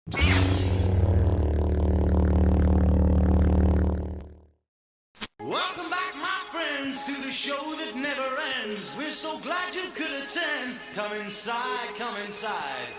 Welcome back, my friends, to the show that never ends. We're so glad you could attend. Come inside, come inside.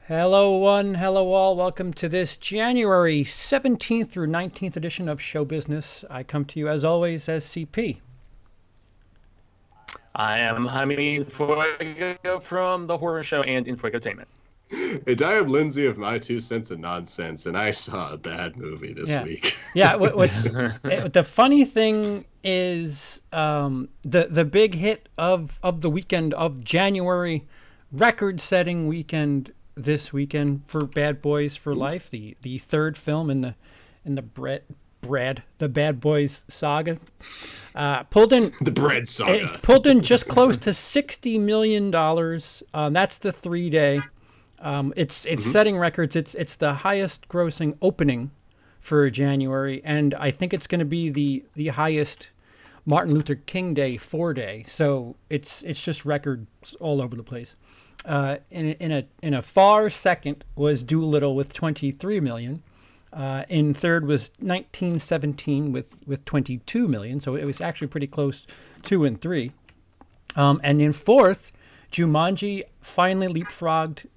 Hello one, hello all. Welcome to this January 17th through 19th edition of Show Business. I come to you as always as CP. I am Jaime Fuego from The Horror Show and Infotainment. And I am Lindsey of My 2 Cents of Nonsense, and I saw a bad movie this week. Yeah, the funny thing is the big hit of the weekend of January, record-setting weekend this weekend for Bad Boys for Life, the third film in the Bad Boys saga, pulled in the bread saga. It pulled in just close to $60 million. That's the 3-day. It's setting records. It's the highest grossing opening for January, and I think it's going to be the highest Martin Luther King Day 4-day. So it's just records all over the place. In a far second was Dolittle with 23 million. In third was 1917 with 22 million. So it was actually pretty close, 2 and 3. And in fourth, Jumanji finally leapfrogged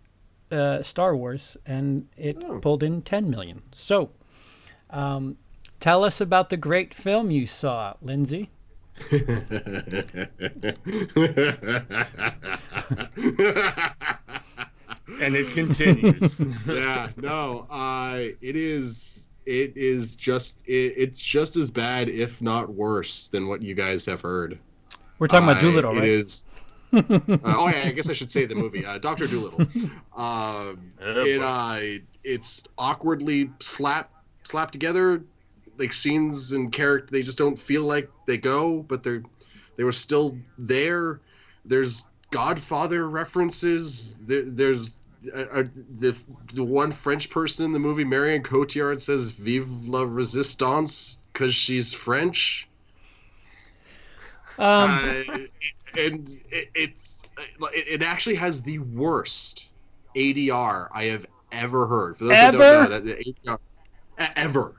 Star Wars, and it pulled in 10 million. So tell us about the great film you saw, Lindsey. And it continues. It's just as bad, if not worse, than what you guys have heard. We're talking about Dolittle, right? It is. I guess I should say the movie, Dr. Dolittle. It's awkwardly slapped together, like scenes and character. They just don't feel like they go, but they were still there. There's Godfather references. There's the one French person in the movie, Marion Cotillard, says "Vive la Resistance" because she's French. And it actually has the worst ADR I have ever heard. For those that don't know, that the ADR ever.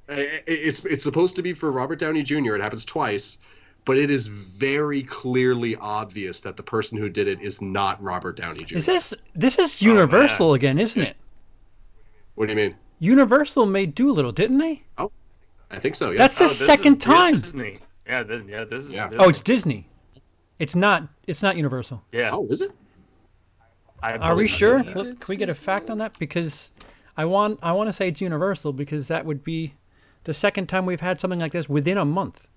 It's supposed to be for Robert Downey Jr. It happens twice, but it is very clearly obvious that the person who did it is not Robert Downey Jr. This is Universal again, isn't it? What do you mean? Universal made Dolittle, didn't they? Oh, I think so. Yeah. That's the second time. Disney. Yeah, this is. Yeah. Disney. Oh, it's Disney. It's not Universal. Yeah. Oh, is it? Are we sure? Can we get a fact on that? Because I want to say it's Universal, because that would be the second time we've had something like this within a month.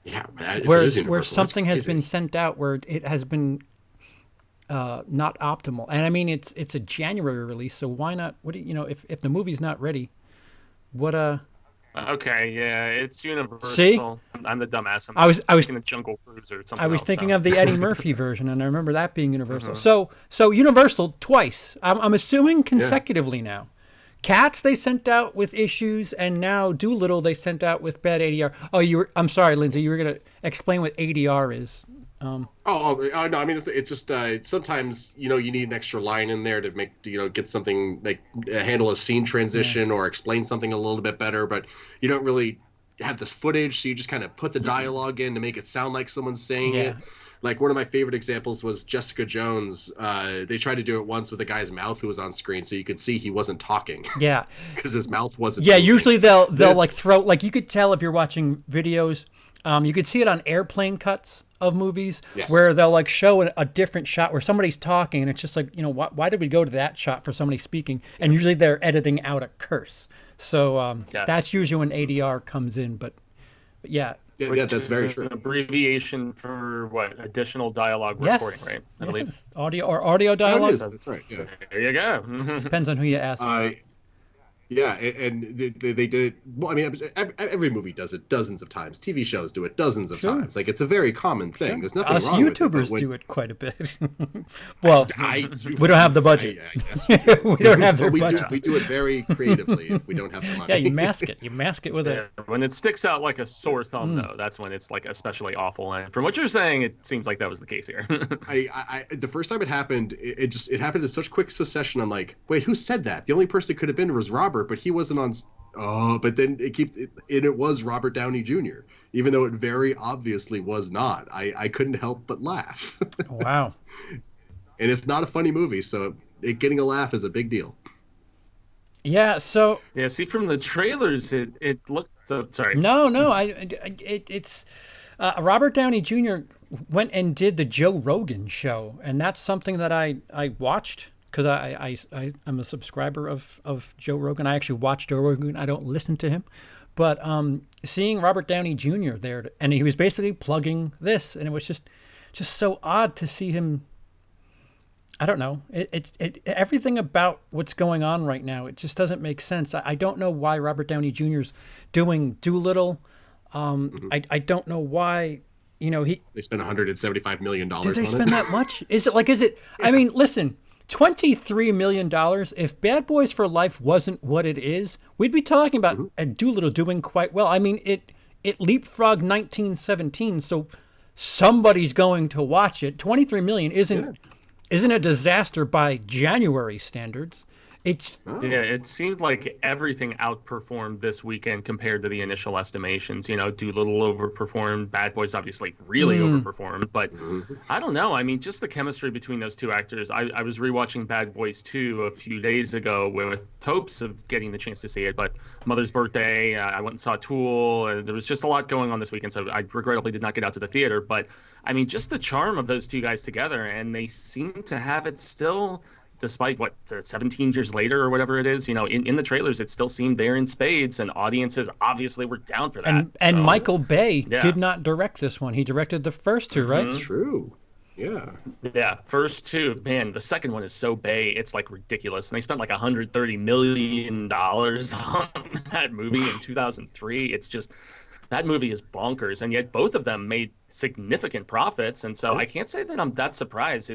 Yeah, where something has been sent out where it has been not optimal. And I mean, it's a January release, so why not? If the movie's not ready, what Okay, yeah, it's Universal. See? I'm the dumbass. I was thinking of Jungle Cruise or something. I was thinking of the Eddie Murphy version, and I remember that being Universal. So Universal twice. I'm assuming consecutively now. Cats they sent out with issues, and now Dolittle they sent out with bad ADR. Oh, I'm sorry, Lindsey. You were gonna explain what ADR is. No, I mean it's just sometimes you need an extra line in there to make get something like handle a scene transition or explain something a little bit better, but you don't really have this footage, so you just kind of put the dialogue in to make it sound like someone's saying it. Like one of my favorite examples was Jessica Jones. They tried to do it once with a guy's mouth who was on screen, so you could see he wasn't talking. Yeah, because his mouth wasn't. Yeah, moving. Usually they'll like throw, like you could tell if you're watching videos You could see it on airplane cuts of movies Yes. where they'll like show a different shot where somebody's talking, and it's just like, why did we go to that shot for somebody speaking? And usually they're editing out a curse. So that's usually when ADR comes in. But yeah. Yeah, that's very true. An abbreviation for what? Additional dialogue recording, right? I believe. Yes. Audio dialogue. That's right. Yeah. There you go. Depends on who you ask. Yeah, and they did it. Well, I mean, every movie does it dozens of times. TV shows do it dozens of times. Like, it's a very common thing. There's nothing Us wrong YouTubers with it. do it quite a bit. Well, we don't have the budget. I guess we don't have their we budget. we do it very creatively if we don't have the money. Yeah, you mask it. You mask it with Yeah, when it sticks out like a sore thumb, though, that's when it's like especially awful. And from what you're saying, it seems like that was the case here. The first time it happened, it happened in such quick succession. I'm like, wait, who said that? The only person it could have been was Robert, but he wasn't on. Oh, but then it was Robert Downey Jr., even though it very obviously was not. I couldn't help but laugh. Wow. And it's not a funny movie, so getting a laugh is a big deal. Yeah. So. Yeah. See, from the trailers, it looked. Sorry. No. It's Robert Downey Jr. went and did the Joe Rogan show, and that's something that I watched. Because I'm a subscriber of Joe Rogan. I actually watch Joe Rogan. I don't listen to him. But seeing Robert Downey Jr. there, and he was basically plugging this, and it was just so odd to see him. I don't know. Everything about what's going on right now, it just doesn't make sense. I don't know why Robert Downey Jr.'s doing Dolittle. I don't know why. They spent $175 million. Did they spend that much? Is it? I mean, listen. $23 million. If Bad Boys for Life wasn't what it is, we'd be talking about Dolittle doing quite well. I mean, it leapfrogged 1917, so somebody's going to watch it. 23 million isn't a disaster by January standards. Yeah, it seemed like everything outperformed this weekend compared to the initial estimations. Dolittle overperformed. Bad Boys obviously really overperformed. But I don't know. I mean, just the chemistry between those two actors. I was rewatching Bad Boys 2 a few days ago with hopes of getting the chance to see it. But Mother's birthday, I went and saw Tool. There was just a lot going on this weekend, so I regrettably did not get out to the theater. But, I mean, just the charm of those two guys together, and they seem to have it still – despite 17 years later or whatever it is, in the trailers, it still seemed there in spades, and audiences obviously were down for that. And Michael Bay did not direct this one. He directed the first two, right? That's true. Yeah. Yeah, first two. Man, the second one is so Bay, it's like ridiculous. And they spent like $130 million on that movie in 2003. It's just, that movie is bonkers. And yet both of them made significant profits. And so I can't say that I'm that surprised.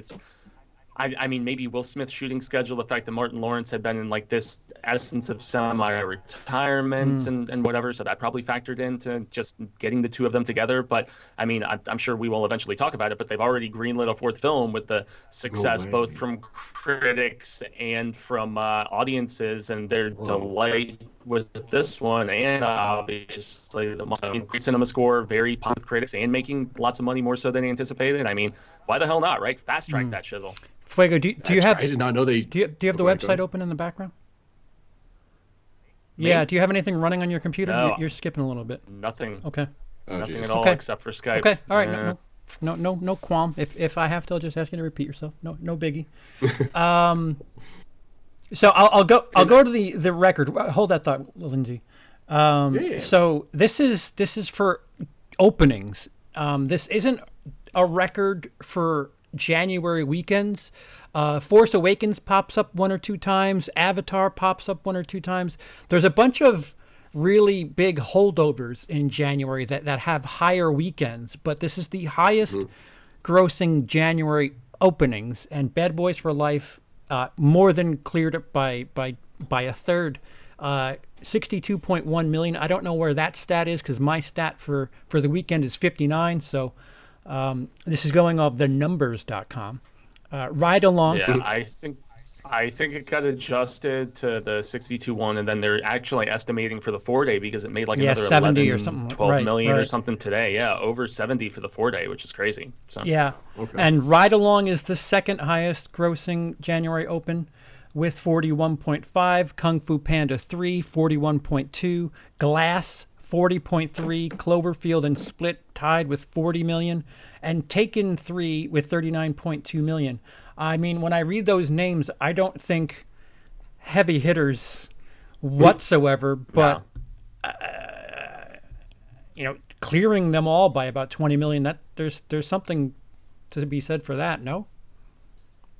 I mean, maybe Will Smith's shooting schedule, the fact that Martin Lawrence had been in like this essence of semi-retirement and whatever, so that probably factored into just getting the two of them together. But I mean, I'm sure we will eventually talk about it, but they've already greenlit a fourth film with the success both from critics and from audiences, and their delight with this one, and obviously the great cinema score, very popular with critics, and making lots of money, more so than anticipated. I mean, why the hell not, right? Fast track that shizzle. Fuego, do you have? I did not know they. Do you have the website open in the background? Me? Yeah. Do you have anything running on your computer? No. You're skipping a little bit. Nothing. Okay. Nothing at all except for Skype. Okay. All right. No qualm. If I have to, I'll just ask you to repeat yourself. No biggie. So I'll go to the record. Hold that thought, Lindsey. So this is for openings. This isn't a record for January weekends. Force Awakens pops up one or two times. Avatar pops up one or two times. There's a bunch of really big holdovers in January that have higher weekends, but this is the highest grossing January openings, and Bad Boys for Life more than cleared it by a third. 62.1 million. I don't know where that stat is because my stat for the weekend is 59. So this is going off thenumbers.com. Ride along. Yeah, I think it got adjusted to the 62.1, and then they're actually estimating for the 4-day because it made like another 70 11, or something, 12 million right. or something today. Yeah, over 70 for the 4-day, which is crazy. So. Yeah, and Ride Along is the second highest grossing January open with 41.5. Kung Fu Panda 3, 41.2. Glass, 40.3, Cloverfield and Split tied with 40 million, and Taken 3 with 39.2 million. I mean, when I read those names, I don't think heavy hitters whatsoever, but clearing them all by about 20 million, that there's something to be said for that, no?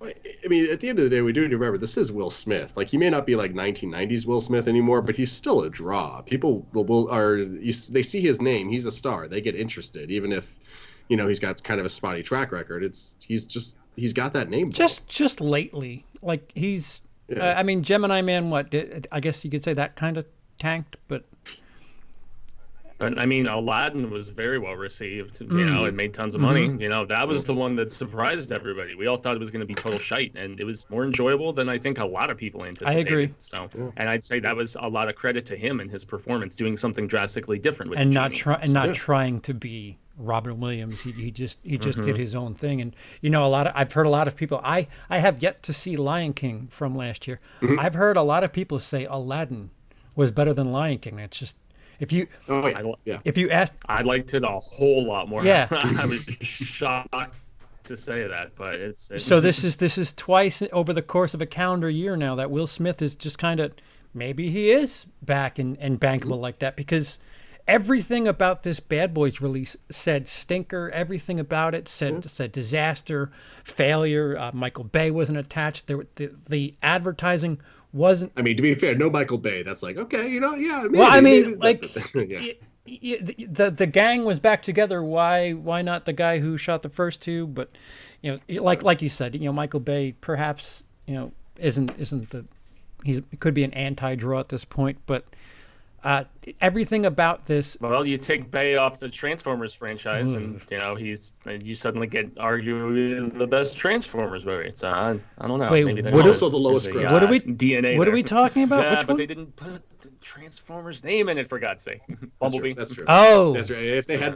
I mean, at the end of the day, we do remember this is Will Smith. Like, he may not be like 1990s Will Smith anymore, but he's still a draw. People they see his name, he's a star. They get interested, even if, he's got kind of a spotty track record. He's got that name. Just lately, like he's. Yeah. I mean, Gemini Man. I guess you could say that kind of tanked, but. I mean, Aladdin was very well received. It made tons of money. That was the one that surprised everybody. We all thought it was going to be total shite, and it was more enjoyable than I think a lot of people anticipated. I agree. So, and I'd say that was a lot of credit to him and his performance, doing something drastically different with and not trying to be Robin Williams. He just did his own thing. And I've heard a lot of people. I have yet to see Lion King from last year. I've heard a lot of people say Aladdin was better than Lion King. It's just. If you ask, I liked it a whole lot more. Yeah, I was shocked to say that, but it's so this is twice over the course of a calendar year now that Will Smith is just kind of maybe he is back and bankable like that, because everything about this Bad Boys release said stinker. Everything about it said disaster, failure. Michael Bay wasn't attached. The advertising wasn't. I mean, to be fair, no Michael Bay. That's like, okay, maybe, well, I mean, maybe, the gang was back together. Why not the guy who shot the first two? But like you said, Michael Bay perhaps isn't the he could be an anti-draw at this point, but. Everything about this. Well, you take Bay off the Transformers franchise, and you suddenly get arguably the best Transformers movie. It's I don't know. Wait, maybe what also the lowest gross. What are we DNA? What are we talking about? Yeah, Which but one? They didn't put the Transformers name in it, for God's sake. Bumblebee. That's true. Oh, that's right. If they like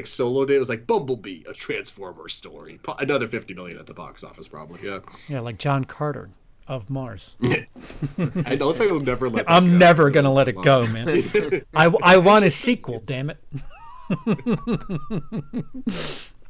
soloed it, it was like Bumblebee, a Transformers story. Another 50 million at the box office, probably. Yeah. Yeah, like John Carter of Mars. I don't think I'll never let. I'm never gonna let it go, man. I want a sequel, damn it.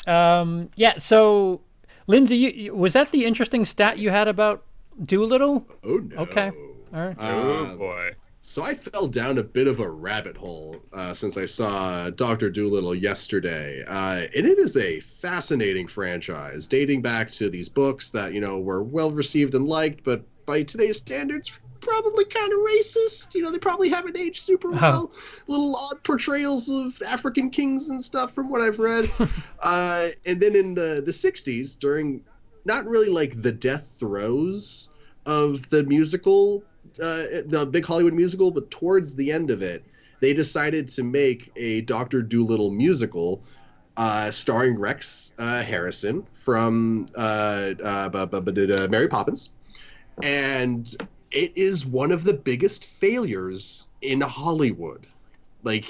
Yeah. So, Lindsey, was that the interesting stat you had about Dolittle? Oh no. Okay. All right. Oh boy. So I fell down a bit of a rabbit hole since I saw Dr. Dolittle yesterday. And it is a fascinating franchise dating back to these books that, were well received and liked, but by today's standards, probably kind of racist. They probably haven't aged super well. Little odd portrayals of African kings and stuff from what I've read. And then in the 60s, during not really like the death throes of the musical, the big Hollywood musical, but towards the end of it, they decided to make a Dr. Dolittle musical starring Rex Harrison from Mary Poppins. And it is one of the biggest failures in Hollywood, like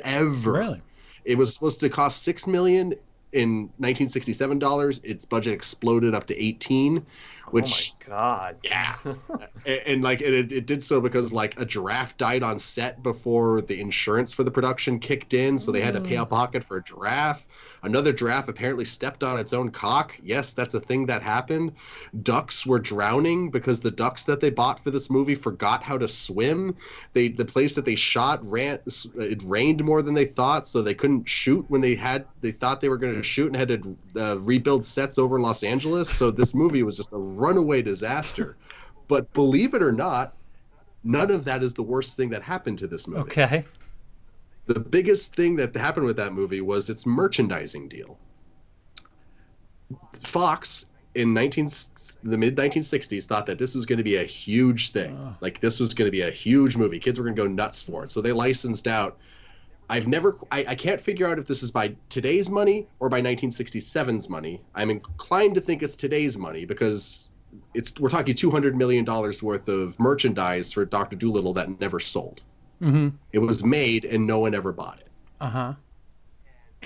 ever. Really? It was supposed to cost $6 million in 1967 dollars. Its budget exploded up to 18, which oh my god, yeah. and like it did so because like a giraffe died on set before the insurance for the production kicked in, so they had to pay out of pocket for a giraffe. Another giraffe apparently stepped on its own cock. Yes, that's a thing that happened. Ducks were drowning because the ducks that they bought for this movie forgot how to swim. The place that they shot it rained more than they thought, so they couldn't shoot when they thought they were going to shoot, and had to rebuild sets over in Los Angeles. So this movie was just a runaway disaster. But believe it or not, none of that is the worst thing that happened to this movie. Okay. The biggest thing that happened with that movie was its merchandising deal. Fox in the mid 1960s thought that this was going to be a huge thing. Like this was going to be a huge movie. Kids were going to go nuts for it. So they licensed out. I can't figure out if this is by today's money or by 1967's money. I'm inclined to think it's today's money because we're talking $200 million worth of merchandise for Dr. Dolittle that never sold. Mm-hmm. It was made and no one ever bought it. Uh-huh.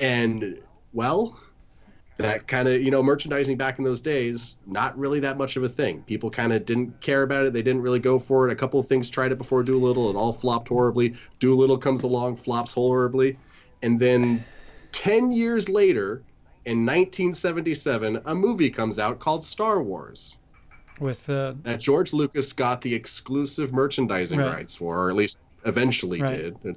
And, well, that kind of, merchandising back in those days, not really that much of a thing. People kind of didn't care about it. They didn't really go for it. A couple of things tried it before Dolittle. It all flopped horribly. Dolittle comes along, flops horribly. And then 10 years later, in 1977, a movie comes out called Star Wars. With that George Lucas got the exclusive merchandising rights for, or at least eventually did.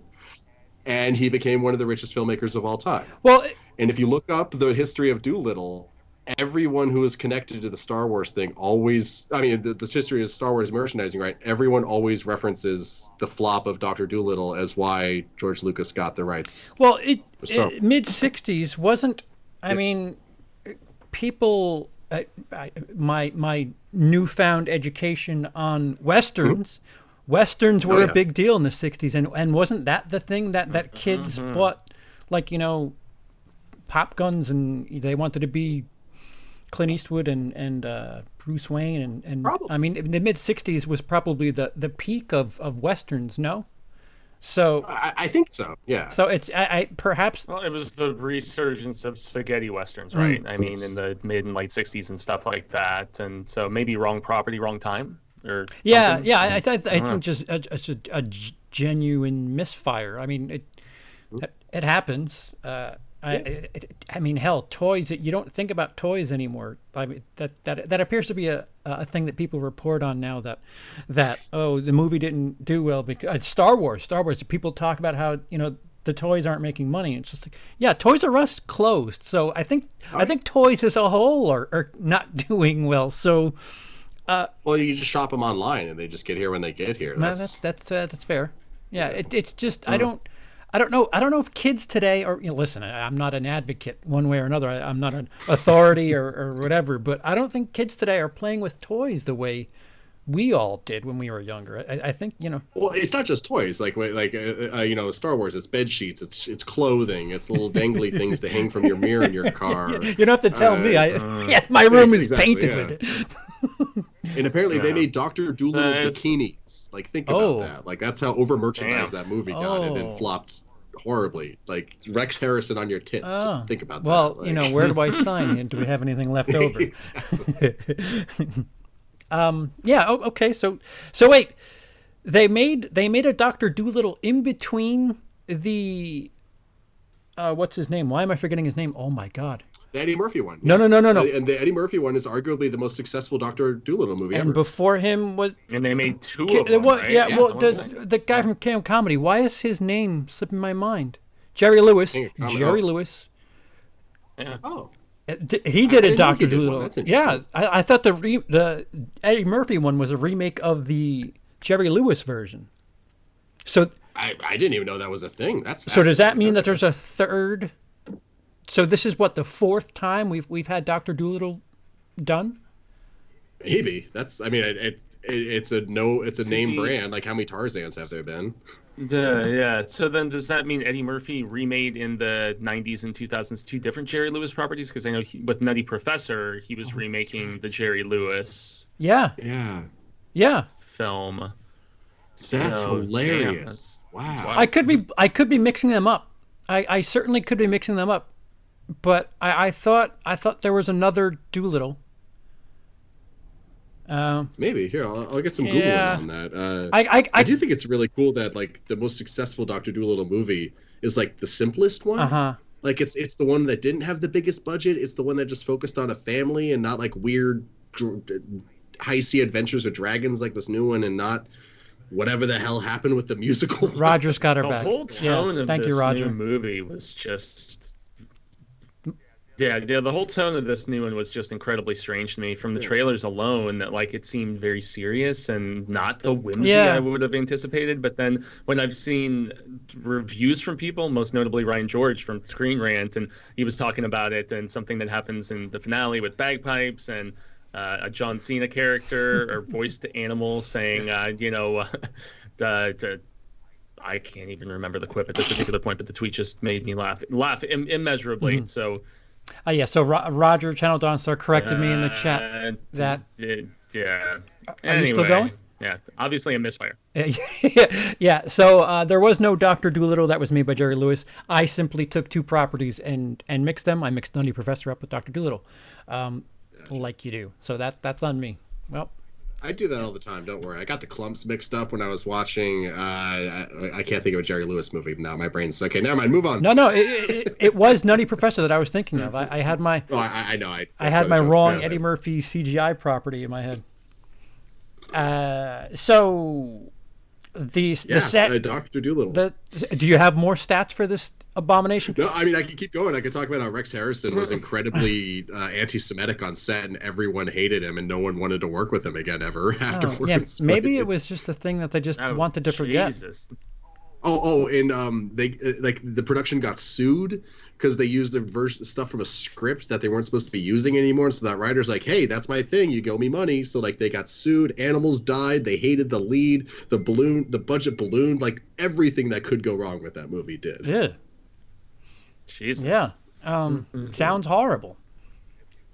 And he became one of the richest filmmakers of all time. Well, and if you look up the history of Dolittle, everyone who is connected to the Star Wars thing always, the history of Star Wars merchandising, right? Everyone always references the flop of Dr. Dolittle as why George Lucas got the rights. Well, mid-'60s wasn't, people, my newfound education on Westerns, Westerns were a big deal in the 60s, and wasn't that the thing that kids bought, pop guns, and they wanted to be Clint Eastwood and Bruce Wayne, and the mid-'60s was probably the peak of Westerns, no? So I think so, yeah. So it's perhaps. Well, it was the resurgence of spaghetti westerns, right? In the mid and late '60s and stuff like that, and so maybe wrong property, wrong time, or something. I think just a genuine misfire. It happens. Hell, toys. You don't think about toys anymore. That appears to be a thing that people report on now. That the movie didn't do well because Star Wars. People talk about how the toys aren't making money. It's just Toys R Us closed. So I think toys as a whole are not doing well. So. Well, you just shop them online, and they just get here when they get here. That's fair. Yeah, it's just I don't know if kids today are. Listen, I'm not an advocate one way or another. I'm not an authority or whatever. But I don't think kids today are playing with toys the way we all did when we were younger. I think Well, it's not just toys. Star Wars. It's bed sheets. It's clothing. It's little dangly things to hang from your mirror in your car. You don't have to tell me. My room is painted with it. And apparently they made Dr. Dolittle bikinis. Think about that. That's how over merchandised that movie got, and then flopped horribly. Rex Harrison on your tits. Just think about that. Well, where do I sign? Do we have anything left over? Okay. So wait, they made a Dr. Dolittle in between the what's his name? Why am I forgetting his name? Oh my God. The Eddie Murphy one. No. And the Eddie Murphy one is arguably the most successful Dr. Dolittle movie ever. And before him was. And they made two of them, right? The guy from Camp Comedy. Why is his name slipping my mind? Jerry Lewis. Jerry Lewis. Yeah. Oh. He did a Dr. Dolittle. Yeah, I thought the Eddie Murphy one was a remake of the Jerry Lewis version. So. I didn't even know that was a thing. So does that mean that there's a third? So this is what, the fourth time we've had Dr. Dolittle done? Maybe. It's a name brand. How many Tarzans have there been? Yeah. So then does that mean Eddie Murphy remade in the 90s and 2000s two different Jerry Lewis properties? Because I know with Nutty Professor, he was remaking the Jerry Lewis film. That's hilarious. Wow. I could be mixing them up. I certainly could be mixing them up. But I thought there was another Dolittle. Maybe here I'll get some Googling on that. I do think it's really cool that the most successful Dr. Dolittle movie is the simplest one. It's the one that didn't have the biggest budget. It's the one that just focused on a family and not weird high sea adventures with dragons like this new one, and not whatever the hell happened with the musical. Roger's got her back. The whole tone of this new movie was just. Yeah, the whole tone of this new one was just incredibly strange to me. From the trailers alone, that it seemed very serious and not the whimsy I would have anticipated. But then when I've seen reviews from people, most notably Ryan George from Screen Rant, and he was talking about it and something that happens in the finale with bagpipes and a John Cena character or voiced animal saying, I can't even remember the quip at this particular point, but the tweet just made me laugh immeasurably. Mm-hmm. So. So Roger Channel Dawnstar corrected me in the chat that. Yeah. Are you still going? Yeah, obviously a misfire. Yeah. So there was no Dr. Dolittle that was made by Jerry Lewis. I simply took two properties and mixed them. I mixed Nutty Professor up with Dr. Dolittle, like you do. So that's on me. Well, I do that all the time. Don't worry. I got the clumps mixed up when I was watching. I can't think of a Jerry Lewis movie now. My brain's okay. Never mind. Move on. No. It was Nutty Professor that I was thinking of. I had my. Oh, I know. I had my wrong Eddie Murphy CGI property in my head. So the set. Dr. Dolittle. Do you have more stats for this abomination? No, I mean I could keep going. I could talk about how Rex Harrison was incredibly anti-Semitic on set, and everyone hated him, and no one wanted to work with him again ever afterwards. Yeah, maybe it was just a thing that they just wanted to forget. Jesus. And they like the production got sued because they used the stuff from a script that they weren't supposed to be using anymore. So that writer's like, hey, that's my thing. You owe me money. So like they got sued. Animals died. They hated the lead. The budget ballooned. Like everything that could go wrong with that movie did. Yeah. Jesus. Yeah. Sounds horrible.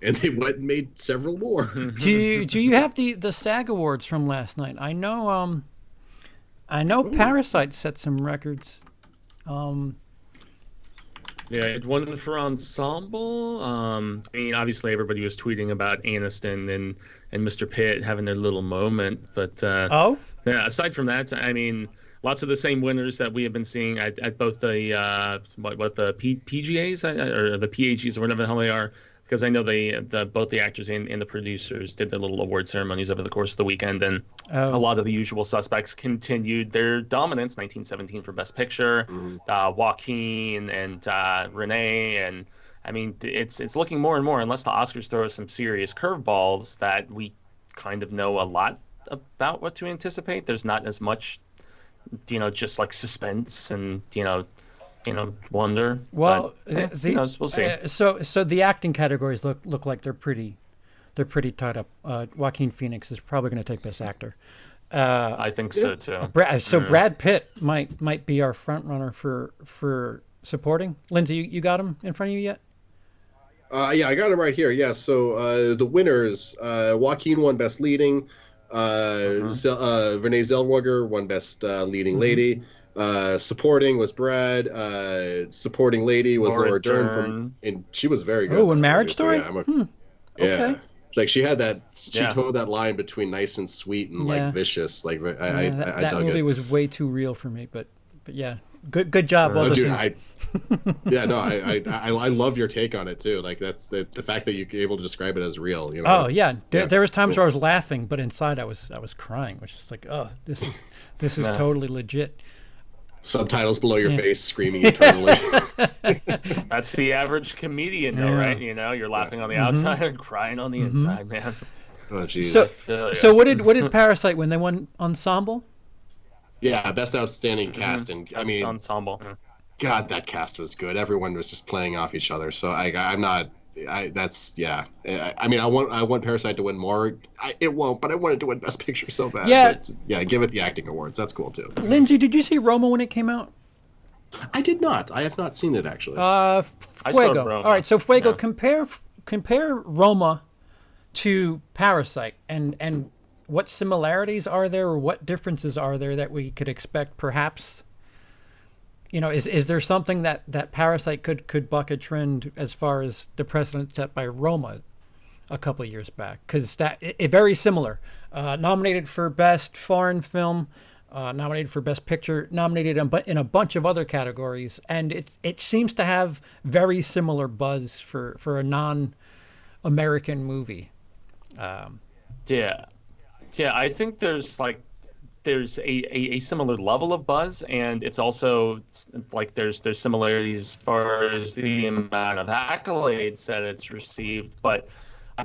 And they went and made several more. Do you have the SAG Awards from last night? I know Parasite set some records. Yeah, it won for ensemble. I mean, obviously everybody was tweeting about Aniston and Mr. Pitt having their little moment, but yeah. Aside from that, I mean, lots of the same winners that we have been seeing at both the the PGAs or the PAGs or whatever the hell they are. Because I know both the actors and the producers did their little award ceremonies over the course of the weekend, and a lot of the usual suspects continued their dominance. 1917 for Best Picture, Joaquin and Renee, and I mean it's looking more and more, unless the Oscars throw us some serious curveballs, that we kind of know a lot about what to anticipate. There's not as much, just like suspense and wonder. Well, who knows? We'll see. So the acting categories look like they're pretty tied up. Joaquin Phoenix is probably going to take Best Actor. I think so too. Brad Pitt might be our front runner for supporting. Lindsey, you got him in front of you yet? Yeah, I got him right here. Yeah, so the winners: Joaquin won Best Leading. Renee Zellweger won Best Leading Lady. Supporting was Brad. Supporting lady was Laura Dern and she was very good. Oh, in Marriage Story? Yeah, Okay. Like she had that. She towed that line between nice and sweet and like vicious. Like I dug it. That movie was way too real for me, but yeah, good job. Well, dude, I love your take on it too. Like that's the fact that you're able to describe it as real. Oh yeah, there was times where I was laughing, but inside I was crying, which is like, oh, this is totally legit. Subtitles below your face, screaming eternally. That's the average comedian, though, right? You're laughing on the outside and crying on the inside, man. Oh, jeez. So what did Parasite win? They won ensemble. Yeah, best outstanding cast, and I mean, ensemble. God, that cast was good. Everyone was just playing off each other. So I'm not. I mean, I want Parasite to win more. It won't, but I want it to win Best Picture so bad. Yeah. But, yeah, give it the acting awards. That's cool too. Lindsey, did you see Roma when it came out? I did not. I have not seen it actually. Fuego. I saw Roma. All right, so Fuego. Yeah. Compare Roma to Parasite, and what similarities are there, or what differences are there that we could expect, perhaps? Is there something that Parasite could buck a trend as far as the precedent set by Roma a couple of years back? Because it very similar. Nominated for Best Foreign Film, nominated for Best Picture, nominated in a bunch of other categories, and it seems to have very similar buzz for a non-American movie. Yeah, I think there's a similar level of buzz, and it's also like there's similarities as far as the amount of accolades that it's received, but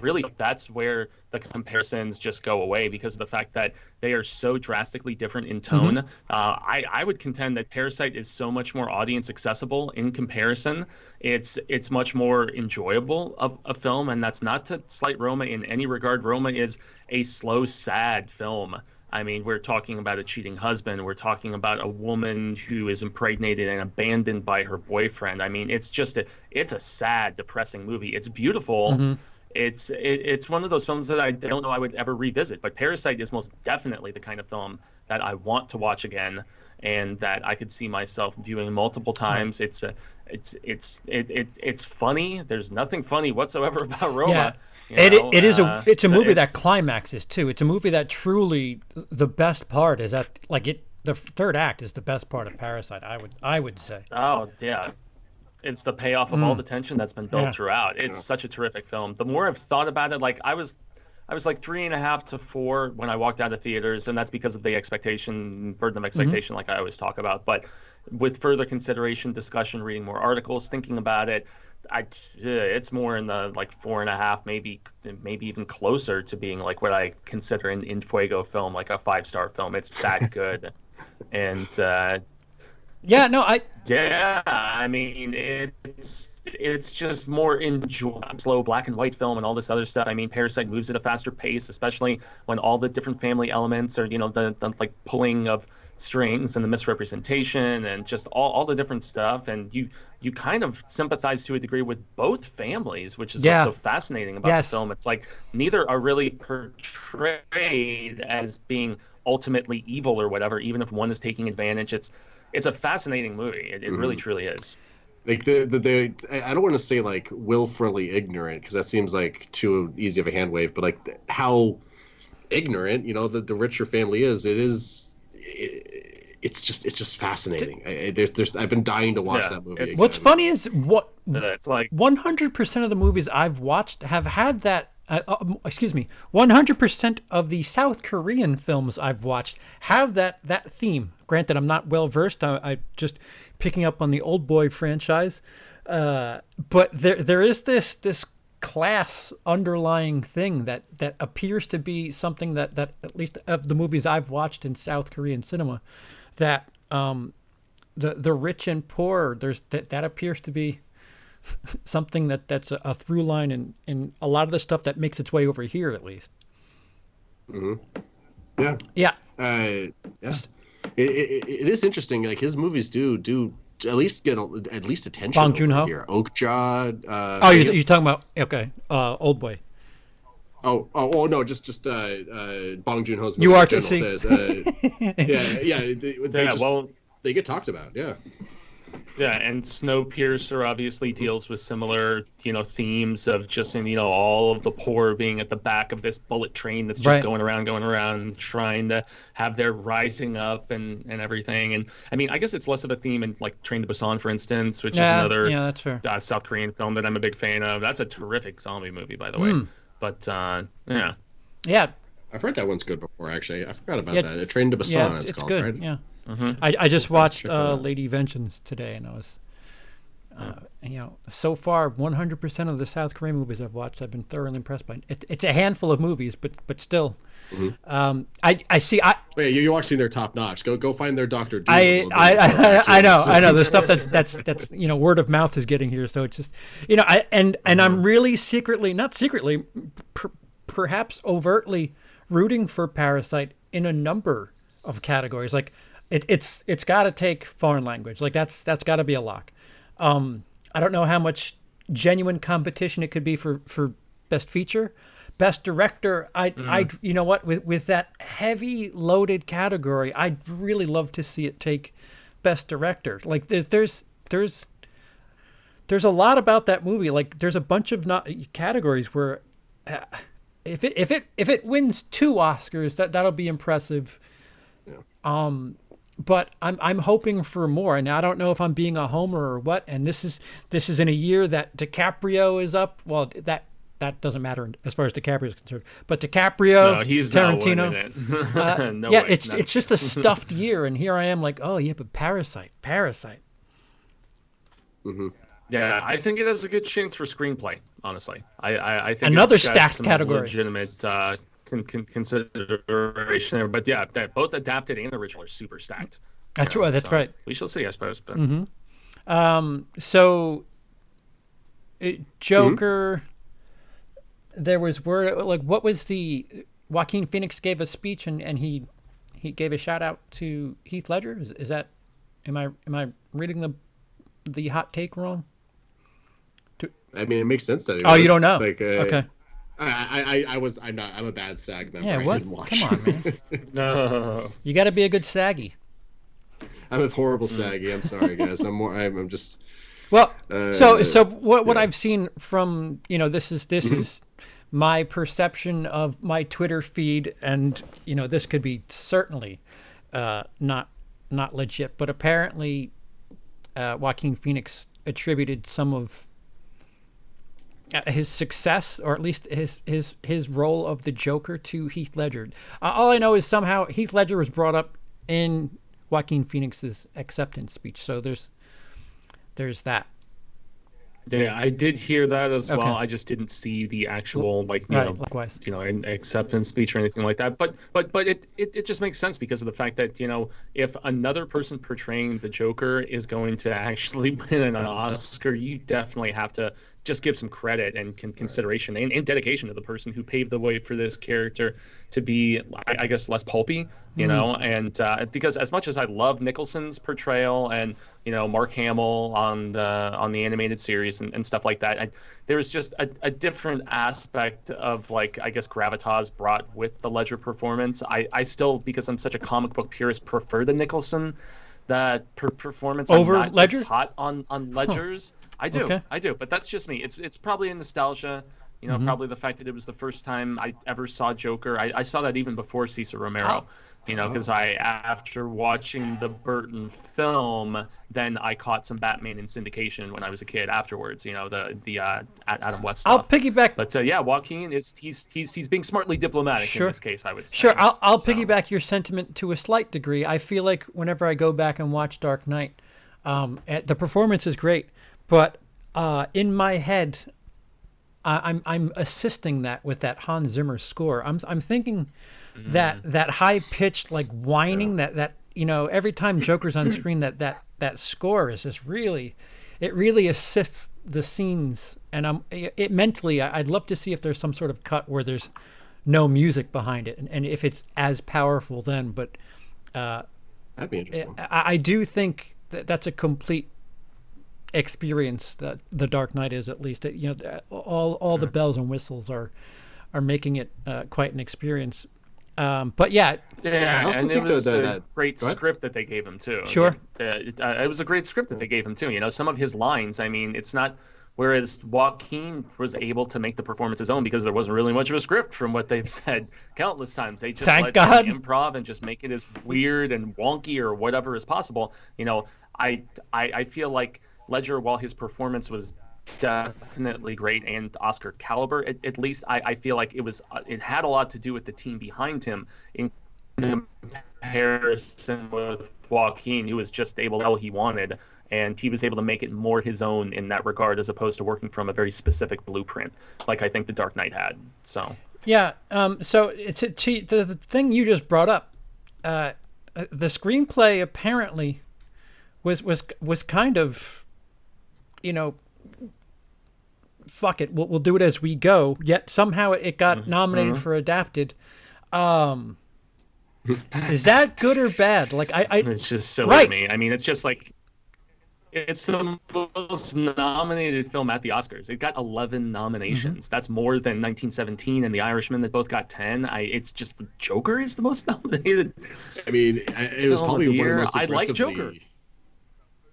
really that's where the comparisons just go away because of the fact that they are so drastically different in tone. I would contend that Parasite is so much more audience accessible in comparison. It's much more enjoyable of a film, and that's not to slight Roma in any regard. Roma is a slow, sad film. I mean, we're talking about a cheating husband. We're talking about a woman who is impregnated and abandoned by her boyfriend. I mean, it's a sad, depressing movie. It's beautiful. it's one of those films that I don't know I would ever revisit. But Parasite is most definitely the kind of film that I want to watch again, and that I could see myself viewing multiple times. It's funny. There's nothing funny whatsoever about Roma. Yeah. It's a movie that it's climaxes too. It's a movie that truly, the best part is that the third act is the best part of Parasite. I would say. Oh yeah, it's the payoff of all the tension that's been built throughout. It's such a terrific film. The more I've thought about it, like I was like 3.5 to 4 when I walked out of theaters, and that's because of the burden of expectation, like I always talk about. But with further consideration, discussion, reading more articles, thinking about it, it's more in the like 4.5, maybe even closer to being like what I consider in Fuego film, like a 5-star film. It's that good, and I mean, it's just more enjoyable, slow black and white film and all this other stuff. I mean, Parasite moves at a faster pace, especially when all the different family elements are, the like pulling of strings and the misrepresentation and just all the different stuff. And you kind of sympathize to a degree with both families, which is what's so fascinating about the film. It's like neither are really portrayed as being ultimately evil or whatever, even if one is taking advantage. It's a fascinating movie. It really truly is. Like I don't want to say like willfully ignorant, because that seems like too easy of a hand wave, but like how ignorant the richer family is. It's just fascinating. I've been dying to watch that movie. What's funny is it's like 100% of the movies I've watched have had that. 100% of the South Korean films I've watched have that theme. Granted, I'm not well versed. I just picking up on the Old Boy franchise, but there is this class underlying thing that appears to be something that at least of the movies I've watched in South Korean cinema, that the rich and poor, that appears to be something that's a through line in a lot of the stuff that makes its way over here, at least. Yeah. It is interesting. Like his movies do at least get at least attention. Bong Joon-ho here. Oakjaw. You're talking about Old Boy. Oh no, just Bong Joon-ho's movie. They get talked about. Yeah, and Snowpiercer obviously deals with similar, themes of just, all of the poor being at the back of this bullet train that's just going around, trying to have their rising up and everything. And I mean, I guess it's less of a theme in like Train to Busan, for instance, which is another that's fair. South Korean film that I'm a big fan of. That's a terrific zombie movie, by the way. But yeah, I've heard that one's good before. Actually, I forgot about that. Train to Busan is called, good. right? Yeah. I just watched Lady Vengeance today, and I was, so far 100% of the South Korean movies I've watched, I've been thoroughly impressed by. It's a handful of movies, but still, I see. Wait, you're watching their top notch. Go find their Dr. Dolittle. I know. The stuff that's word of mouth is getting here, so it's just I'm really perhaps overtly rooting for Parasite in a number of categories. Like it's got to take foreign language. Like that's got to be a lock. I don't know how much genuine competition it could be for best feature, best director. I with that heavy loaded category, I'd really love to see it take best director. Like there's a lot about that movie. Like there's a bunch of categories where if it wins 2 Oscars, that'll be impressive. But I'm hoping for more, and I don't know if I'm being a homer or what. And this is in a year that DiCaprio is up. Well, that doesn't matter as far as DiCaprio is concerned. But DiCaprio, he's Tarantino, not winning it. It's just a stuffed year, and here I am like, oh yeah, but Parasite. Yeah, I think it has a good chance for screenplay. Honestly, I think another it's got stacked some category. Legitimate consideration there, but yeah, both adapted and original are super stacked. That's right. That's right. We shall see, I suppose. But so Joker. There was word like what was the Joaquin Phoenix gave a speech and he gave a shout out to Heath Ledger. Is that am I reading the hot take wrong? I mean, it makes sense that. You don't know? Like, okay. I'm a bad SAG member. Yeah, I what? didn't watch. Come on, man. No. You got to be a good saggy. I'm a horrible saggy. I'm sorry, guys. I'm just. Well, so what yeah. I've seen from, this is my perception of my Twitter feed, and this could be certainly not legit, but apparently Joaquin Phoenix attributed some of his success, or at least his role of the Joker, to Heath Ledger. All I know is somehow Heath Ledger was brought up in Joaquin Phoenix's acceptance speech. So there's that. Yeah, I did hear that as Okay. well. I just didn't see the actual likewise. an acceptance speech or anything like that. But it just makes sense because of the fact that, if another person portraying the Joker is going to actually win an Oscar, you definitely have to just give some credit and consideration and dedication to the person who paved the way for this character to be, I guess, less pulpy, and because as much as I love Nicholson's portrayal and, Mark Hamill on the animated series and stuff like that, there's just a different aspect of, like, I guess, gravitas brought with the Ledger performance. I still, because I'm such a comic book purist, prefer the Nicholson performance. Over I'm not Ledger? as hot on Ledger's. I do, Okay. but that's just me. It's probably a nostalgia, probably the fact that it was the first time I ever saw Joker. I saw that even before Cesar Romero, because after watching the Burton film, then I caught some Batman in syndication when I was a kid afterwards. The Adam West stuff. I'll piggyback. But Joaquin he's being smartly diplomatic in this case, I would say. Sure, I'll piggyback your sentiment to a slight degree. I feel like whenever I go back and watch Dark Knight, the performance is great. But in my head, I'm assisting that with that Hans Zimmer score. I'm thinking that high pitched, like, whining, that every time Joker's on screen, that score is just really assists the scenes. And mentally, I'd love to see if there's some sort of cut where there's no music behind it, and if it's as powerful then. But That'd be interesting. I do think that's a complete experience that the Dark Knight is, at least. All the bells and whistles are making it quite an experience. But yeah, I also think it was that a great script that they gave him too. Sure. It was a great script that they gave him too. Some of his lines, I mean, it's not. Whereas Joaquin was able to make the performance his own because there wasn't really much of a script, from what they've said countless times. They just Thank let God. him improv and just make it as weird and wonky or whatever as possible. I feel like Ledger, while his performance was definitely great and Oscar caliber, at least I feel like it had a lot to do with the team behind him in comparison with Joaquin, who was just able to do what he wanted, and he was able to make it more his own in that regard, as opposed to working from a very specific blueprint, like I think The Dark Knight had. So yeah. So the thing you just brought up, the screenplay apparently was kind of, fuck it, we'll do it as we go. Yet somehow it got nominated for adapted. Is that good or bad? Like it's just silly right. to me. I mean, it's just like, it's the most nominated film at the Oscars. It got 11 nominations. That's more than 1917 and The Irishman that both got 10. It's just the Joker is the most nominated. I mean, it was probably one of the most I like aggressively... Joker.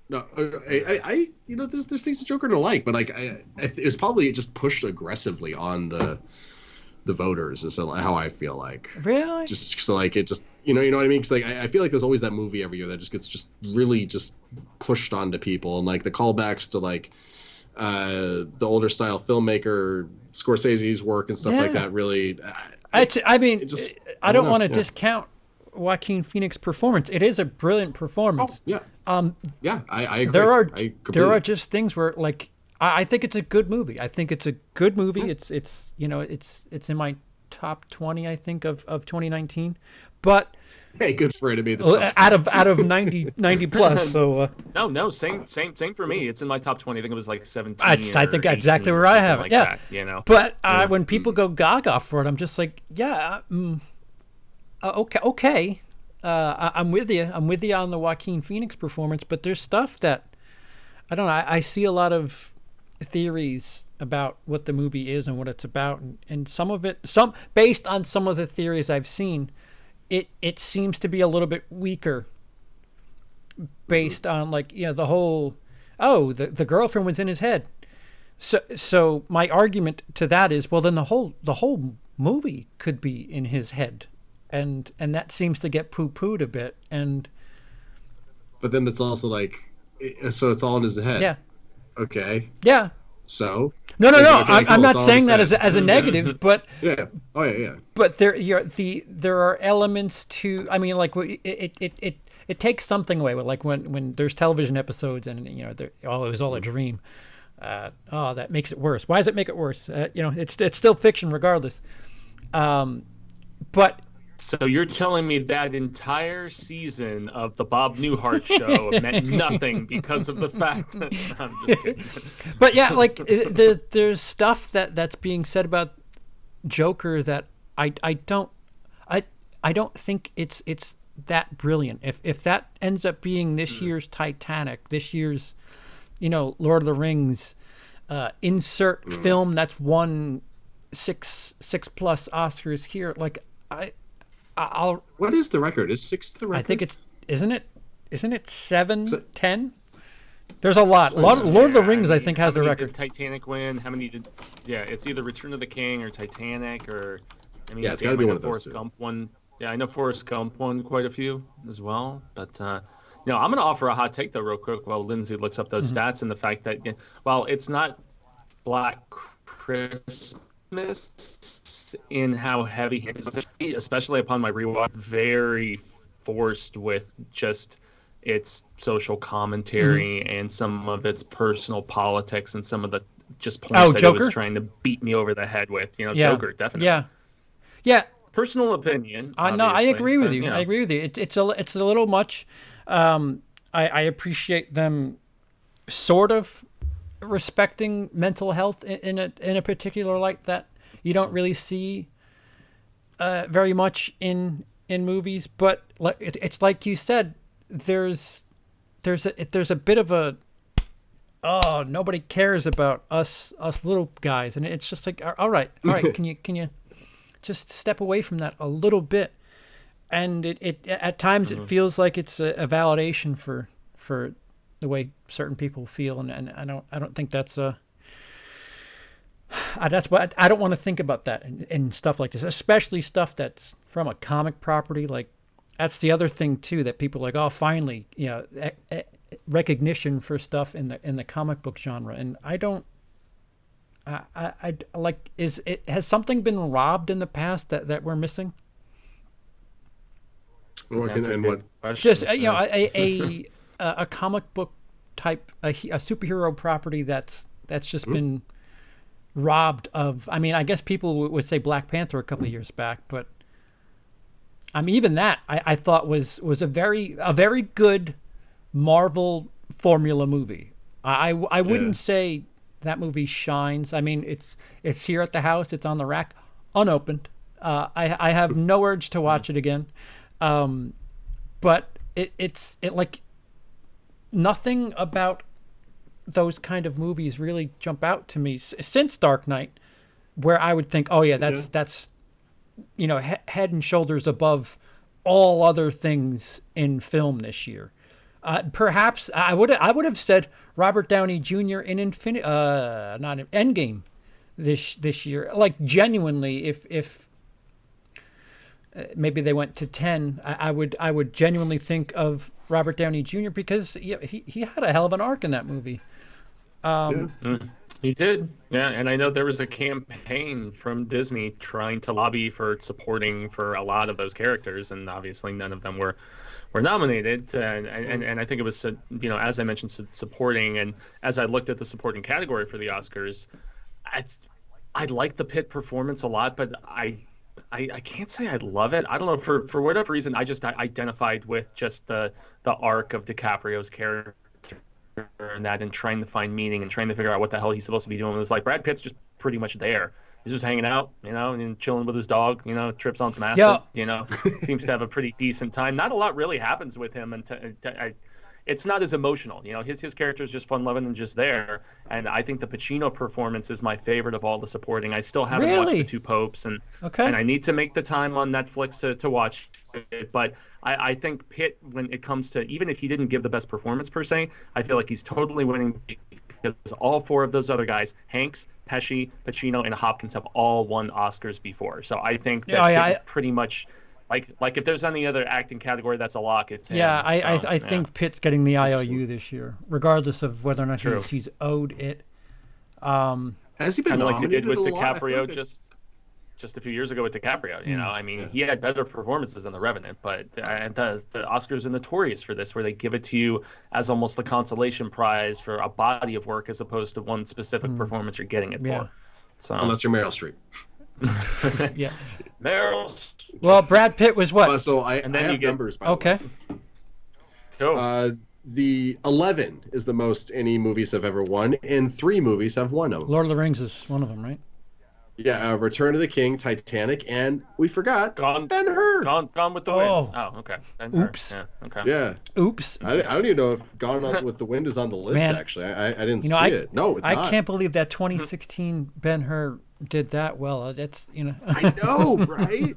No, I there's things the Joker don't like, but like it was probably just pushed aggressively on the voters, is how I feel like. Really? Just so like it just you know what I mean? Because like I feel like there's always that movie every year that just gets really pushed onto people, and like the callbacks to like the older style filmmaker Scorsese's work and stuff like that. Really, I don't want to discount Joaquin Phoenix's performance. It is a brilliant performance. Oh, yeah. I agree. There are just things where, like, I think it's a good movie. I think it's a good movie. Yeah. It's in my top 20, I think, of 2019. But hey, good for it to be the top out of 90 plus. So no, same for me. It's in my top 20. I think it was like 17. I think exactly where I have it. Like yeah, that, But when people go gaga for it, I'm just like, okay. I'm with you. I'm with you on the Joaquin Phoenix performance, but there's stuff that I don't know. I see a lot of theories about what the movie is and what it's about, and some of it, based on some of the theories I've seen, it seems to be a little bit weaker based on, like, the whole, the girlfriend was in his head. So my argument to that is, well, then the whole movie could be in his head, and that seems to get poo-pooed a bit. But then it's also like, so it's all in his head. Yeah. Okay. Yeah. So. No. I'm not saying that as a negative, but yeah. Oh yeah. But there are elements to. I mean, like, it takes something away. Like when there's television episodes and it was all a dream. That makes it worse. Why does it make it worse? It's still fiction regardless. But. So you're telling me that entire season of the Bob Newhart show meant nothing because of the fact that I'm just kidding. But yeah, like there's stuff that's being said about Joker that I don't think it's that brilliant. If that ends up being this year's Titanic, this year's Lord of the Rings, insert film that's won six plus Oscars here, like I'll. What is the record? Is 6 the record? I think isn't it 7, 10? There's a lot. Lord of the Rings, I think, has the record. Did Titanic win? How many did? Yeah, it's either Return of the King or Titanic, or it's got to be one of those Forrest Gump won. Yeah, I know Forrest Gump won quite a few as well. But I'm going to offer a hot take though, real quick, while Lindsey looks up those stats, and the fact that while it's not Black Christmas in how heavy it is, especially upon my rewatch, very forced with just its social commentary and some of its personal politics and some of the just points that it was trying to beat me over the head with. Joker, definitely. Yeah. Personal opinion. No, I agree with you. I agree with you. It's a little much. I appreciate them sort of respecting mental health in a particular light that you don't really see very much in movies, but it's like you said, there's a bit of a nobody cares about us little guys, and it's just like, all right, can you just step away from that a little bit? And it at times it feels like it's a validation for the way certain people feel, and I don't think that's what I don't want to think about that in stuff like this, especially stuff that's from a comic property. Like, that's the other thing too, that people are like, finally, recognition for stuff in the comic book genre, and I don't. I like, has something been robbed in the past that we're missing? Just a comic book type, a superhero property that's just been robbed of. I mean, I guess people would say Black Panther a couple of years back, but I mean, even that I thought was a very good Marvel formula movie. I wouldn't say that movie shines. I mean, it's here at the house. It's on the rack, unopened. I have no urge to watch it again. But it's like nothing about those kind of movies really jump out to me since Dark Knight, where I would think, that's head and shoulders above all other things in film this year. Perhaps I would have said Robert Downey Jr. in not in Endgame this year. Like, genuinely, if maybe they went to 10, I would genuinely think of Robert Downey Jr. because he had a hell of an arc in that movie. He did, yeah. And I know there was a campaign from Disney trying to lobby for supporting for a lot of those characters, and obviously none of them were nominated. And I think it was, as I mentioned, supporting. And as I looked at the supporting category for the Oscars, I like the Pitt performance a lot, but I can't say I love it. I don't know, for whatever reason, I identified with just the arc of DiCaprio's character and trying to find meaning and trying to figure out what the hell he's supposed to be doing. It was like Brad Pitt's just pretty much there. He's just hanging out, and chilling with his dog, trips on some acid, seems to have a pretty decent time. Not a lot really happens with him. And it's not as emotional. You know, his character is just fun-loving and just there. And I think the Pacino performance is my favorite of all the supporting. I still haven't watched Really? The Two Popes, and Okay. I need to make the time on Netflix to watch it. But I think Pitt, when it comes to, even if he didn't give the best performance per se, I feel like he's totally winning because all four of those other guys, Hanks, Pesci, Pacino, and Hopkins, have all won Oscars before. So I think that Pitt is pretty much like if there's any other acting category that's a lock, it's him. Yeah, I think Pitt's getting the IOU this year, regardless of whether or not he's owed it. Has he been kind of like he did with nominated a lot? DiCaprio just a few years ago with DiCaprio? You know, I mean, he had better performances in The Revenant, but the Oscars are notorious for this, where they give it to you as almost the consolation prize for a body of work as opposed to one specific performance you're getting it for. So unless you're Meryl Streep. Yeah. Meryl. Well, Brad Pitt was what? So I have numbers. By okay. The way. The 11 is the most any movies have ever won, and 3 movies have won them. Lord of the Rings is one of them, right? Yeah, Return of the King, Titanic, and we forgot Ben-Hur. Gone with the Wind. Oh, okay. Ben-Hur. Oops. Yeah. Okay. Yeah. Oops. I don't even know if Gone with the Wind is on the list. Man, actually, I didn't see it. No, it's not. I can't believe that 2016 Ben-Hur did that well. That's I know, right?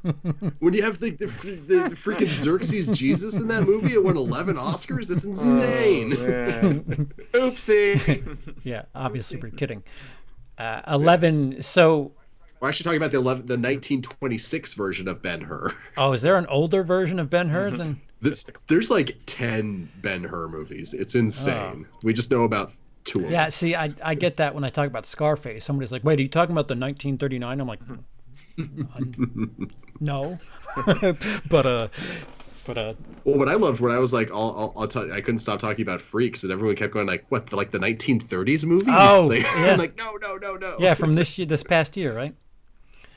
When you have the freaking Xerxes Jesus in that movie, it won 11 Oscars. It's insane. Oh, oopsie. Yeah, obviously we're kidding. 11. So we're actually talking about the 1926 version of Ben-Hur. Oh, is there an older version of Ben-Hur than? There's like 10 Ben-Hur movies. It's insane. We just know about 2 of them. Yeah, see, I get that when I talk about Scarface. Somebody's like, "Wait, are you talking about the 1939?" I'm like, "No," but well, what I loved when I was like, I couldn't stop talking about Freaks, and everyone kept going like, "What, like the 1930s movie?" Oh, like, yeah. I'm like, no. Yeah, from this past year, right?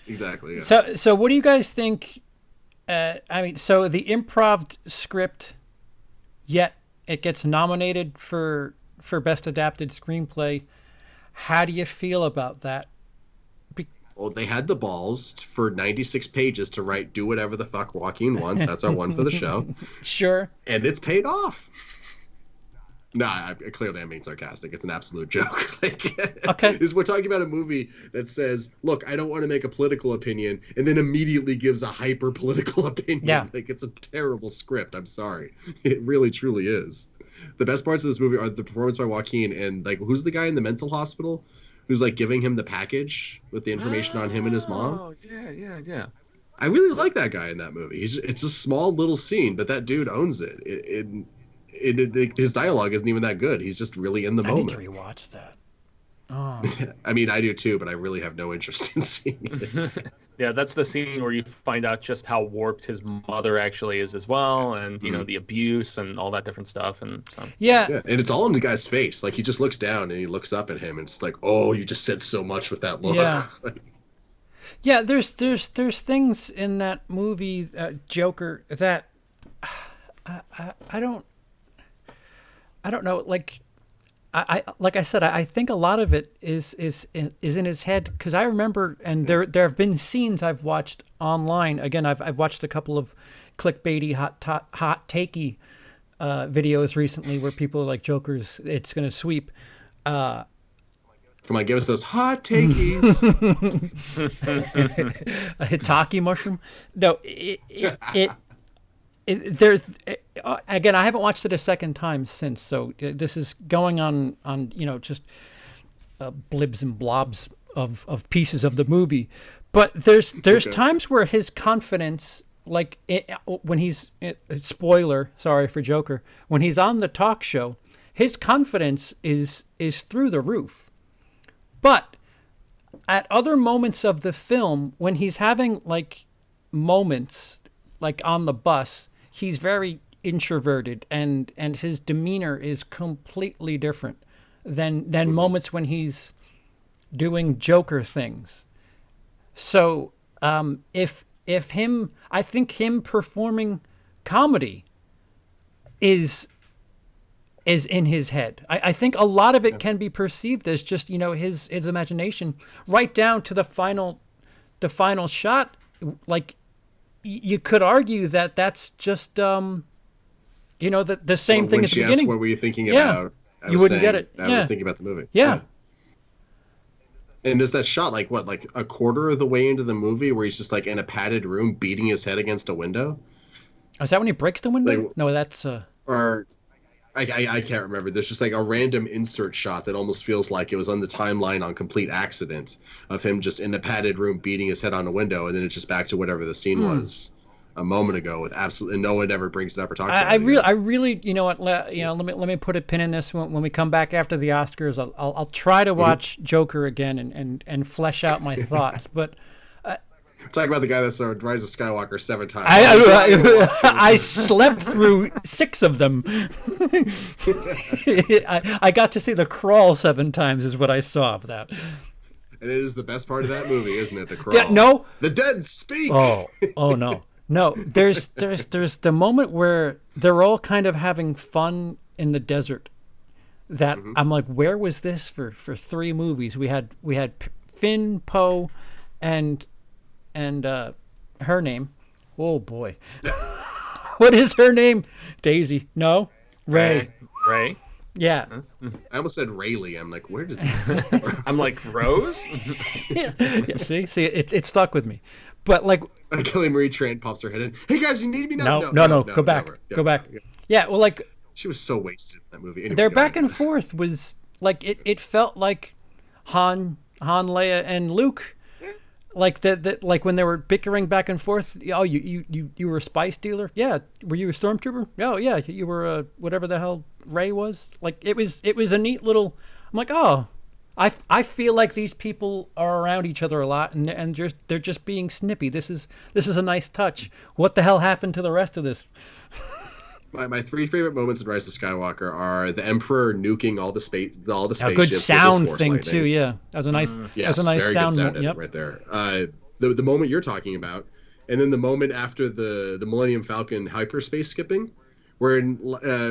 Exactly. Yeah. So what do you guys think? I mean, so the improv script, yet it gets nominated for Best Adapted Screenplay. How do you feel about that? Well, they had the balls for 96 pages to write "Do whatever the fuck Joaquin wants." That's our one for the show. Sure. And it's paid off. Clearly I'm being sarcastic. It's an absolute joke. Okay. We're talking about a movie that says, "Look, I don't want to make a political opinion," and then immediately gives a hyper political opinion. Yeah. Like, it's a terrible script. I'm sorry. It really, truly is. The best parts of this movie are the performance by Joaquin and like, who's the guy in the mental hospital who's like giving him the package with the information on him and his mom? Oh, yeah. I really like that guy in that movie. It's a small little scene, but that dude owns it. His dialogue isn't even that good. He's just really in the moment. I need to rewatch that. Oh. I mean, I do too, but I really have no interest in seeing it. Yeah, that's the scene where you find out just how warped his mother actually is as well, and you know, the abuse and all that different stuff. And so yeah, and it's all in the guy's face. Like, he just looks down and he looks up at him, and it's like, oh, you just said so much with that look. Yeah. Yeah, there's things in that movie, Joker, that I don't know. Like I said, I think a lot of it is in his head, because I remember, and there have been scenes I've watched online. Again, I've watched a couple of clickbaity hot takey videos recently where people are like, "Joker's, it's gonna sweep." Come on, give us those hot takeys. A hitaki mushroom? No, there's again, I haven't watched it a second time since, so this is going on just blibs and blobs of pieces of the movie. But there's times where his confidence, like when he's spoiler, sorry for Joker, when he's on the talk show, his confidence is through the roof. But at other moments of the film, when he's having like moments like on the bus, he's very introverted, and his demeanor is completely different than moments when he's doing Joker things. So I think him performing comedy is in his head. I think a lot of it can be perceived as just his imagination, right down to the final shot. Like, you could argue that that's just the same thing when at the she asked, beginning. what were you thinking Yeah. about? You wouldn't get it. I Yeah. was thinking about the movie. Yeah. And there's that shot, like a quarter of the way into the movie, where he's just like in a padded room, beating his head against a window. Is that when he breaks the window? Like- No, that's. Or I can't remember. There's just like a random insert shot that almost feels like it was on the timeline on complete accident of him just in a padded room beating his head on a window, and then it's just back to whatever the scene was a moment ago with absolutely no one ever brings it up or talks about it. I really, you know what? Let me put a pin in this. When we come back after the Oscars, I'll try to watch Joker again and flesh out my thoughts. But Talk about the guy that saw Rise of Skywalker 7 times. I slept through 6 of them. I got to see The Crawl 7 times, is what I saw of that. And it is the best part of that movie, isn't it? The Crawl. No. The dead speak. Oh no. No, there's the moment where they're all kind of having fun in the desert. That I'm like, where was this for 3 movies? We had Finn, Poe, and her name. Oh boy. What is her name? Daisy. No. Ray. Ray. Yeah. I almost said Rayleigh. I'm like, where does that I'm like, Rose? Yeah. See, it stuck with me. But like, Kelly Marie Tran pops her head in. Hey guys, you need me now? No. Go back. Go back. Yeah. Well, like, she was so wasted in that movie. Anyway, their back and forth was like it felt like Han, Leia, and Luke. Like like when they were bickering back and forth. Oh, you were a spice dealer? Yeah. Were you a stormtrooper? Oh, yeah. You were a whatever the hell Ray was. Like it was a neat little. I'm like, oh, I feel like these people are around each other a lot, and they're just being snippy. This is a nice touch. What the hell happened to the rest of this? My 3 favorite moments in Rise of Skywalker are the Emperor nuking all the spaceships. A good sound thing too. Yeah, that was a nice. Yes, that was a nice very sound. good sound right there. The moment you're talking about, and then the moment after the Millennium Falcon hyperspace skipping, where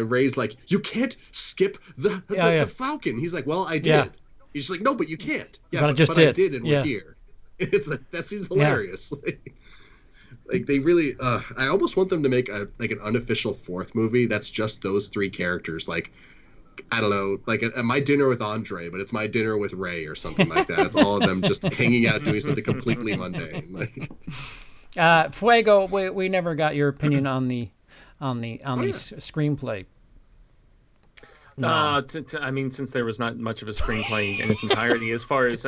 Rey's like, "You can't skip the Falcon." He's like, "Well, I did." Yeah. He's like, "No, but you can't." Yeah, but I did, and we're here. It's like, that seems hilarious. Yeah. Like they really, I almost want them to make an unofficial 4th movie that's just those 3 characters. Like, I don't know, like my dinner with Andre, but it's my dinner with Ray or something like that. It's all of them just hanging out doing something completely mundane. Like, Fuego, we never got your opinion on the screenplay. No. I mean, since there was not much of a screenplay in its entirety, as far as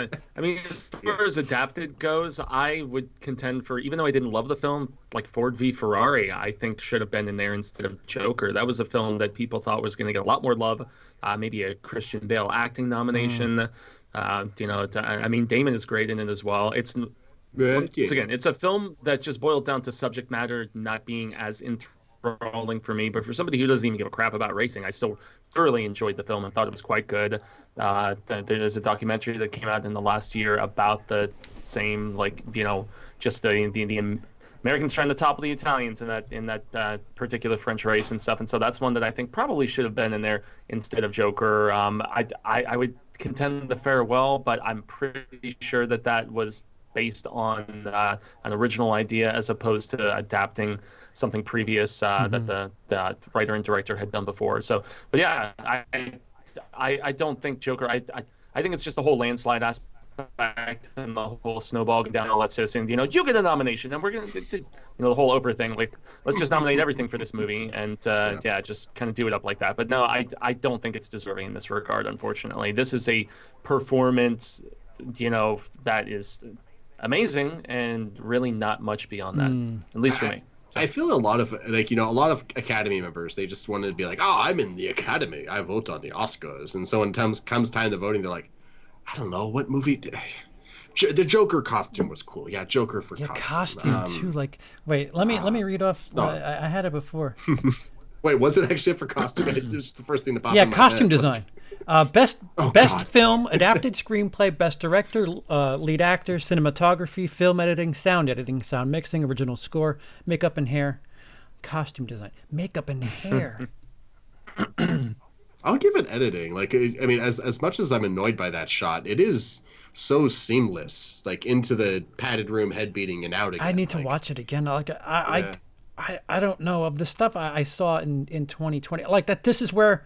adapted goes, I would contend for, even though I didn't love the film, like Ford v Ferrari, I think should have been in there instead of Joker. That was a film that people thought was going to get a lot more love, maybe a Christian Bale acting nomination. I mean, Damon is great in it as well. Once again, it's a film that just boiled down to subject matter not being as enthralling for me, but for somebody who doesn't even give a crap about racing, I still thoroughly enjoyed the film and thought it was quite good. There's a documentary that came out in the last year about the same, just the Americans trying to topple the Italians in that particular French race and stuff. And so that's one that I think probably should have been in there instead of Joker. I would contend The Farewell, but I'm pretty sure that was based on an original idea as opposed to adapting something previous that the writer and director had done before. So, but yeah, I don't think Joker. I think it's just the whole landslide aspect and the whole snowball down all that stuff. And you get a nomination, and we're gonna the whole Oprah thing. Like, let's just nominate everything for this movie, and just kind of do it up like that. But no, I don't think it's deserving in this regard. Unfortunately, this is a performance, that is amazing and really not much beyond that, at least for me. I feel a lot of Academy members, they just wanted to be like, oh, I'm in the Academy, I vote on the Oscars. And so when it comes time to voting, they're like, I don't know, what movie the Joker costume was cool. Yeah, Joker for costume too. Like, wait, let me read off. I had it before. Wait, was it actually for costume? It was the first thing to pop in my costume head. Design. Best film, adapted screenplay, best director, lead actor, cinematography, film editing, sound mixing, original score, makeup and hair, costume design, makeup and hair. I'll give it editing. Like, I mean, as much as I'm annoyed by that shot, it is so seamless, like into the padded room, head beating and out again. I need to watch it again. I don't know of the stuff I saw in 2020 like that. This is where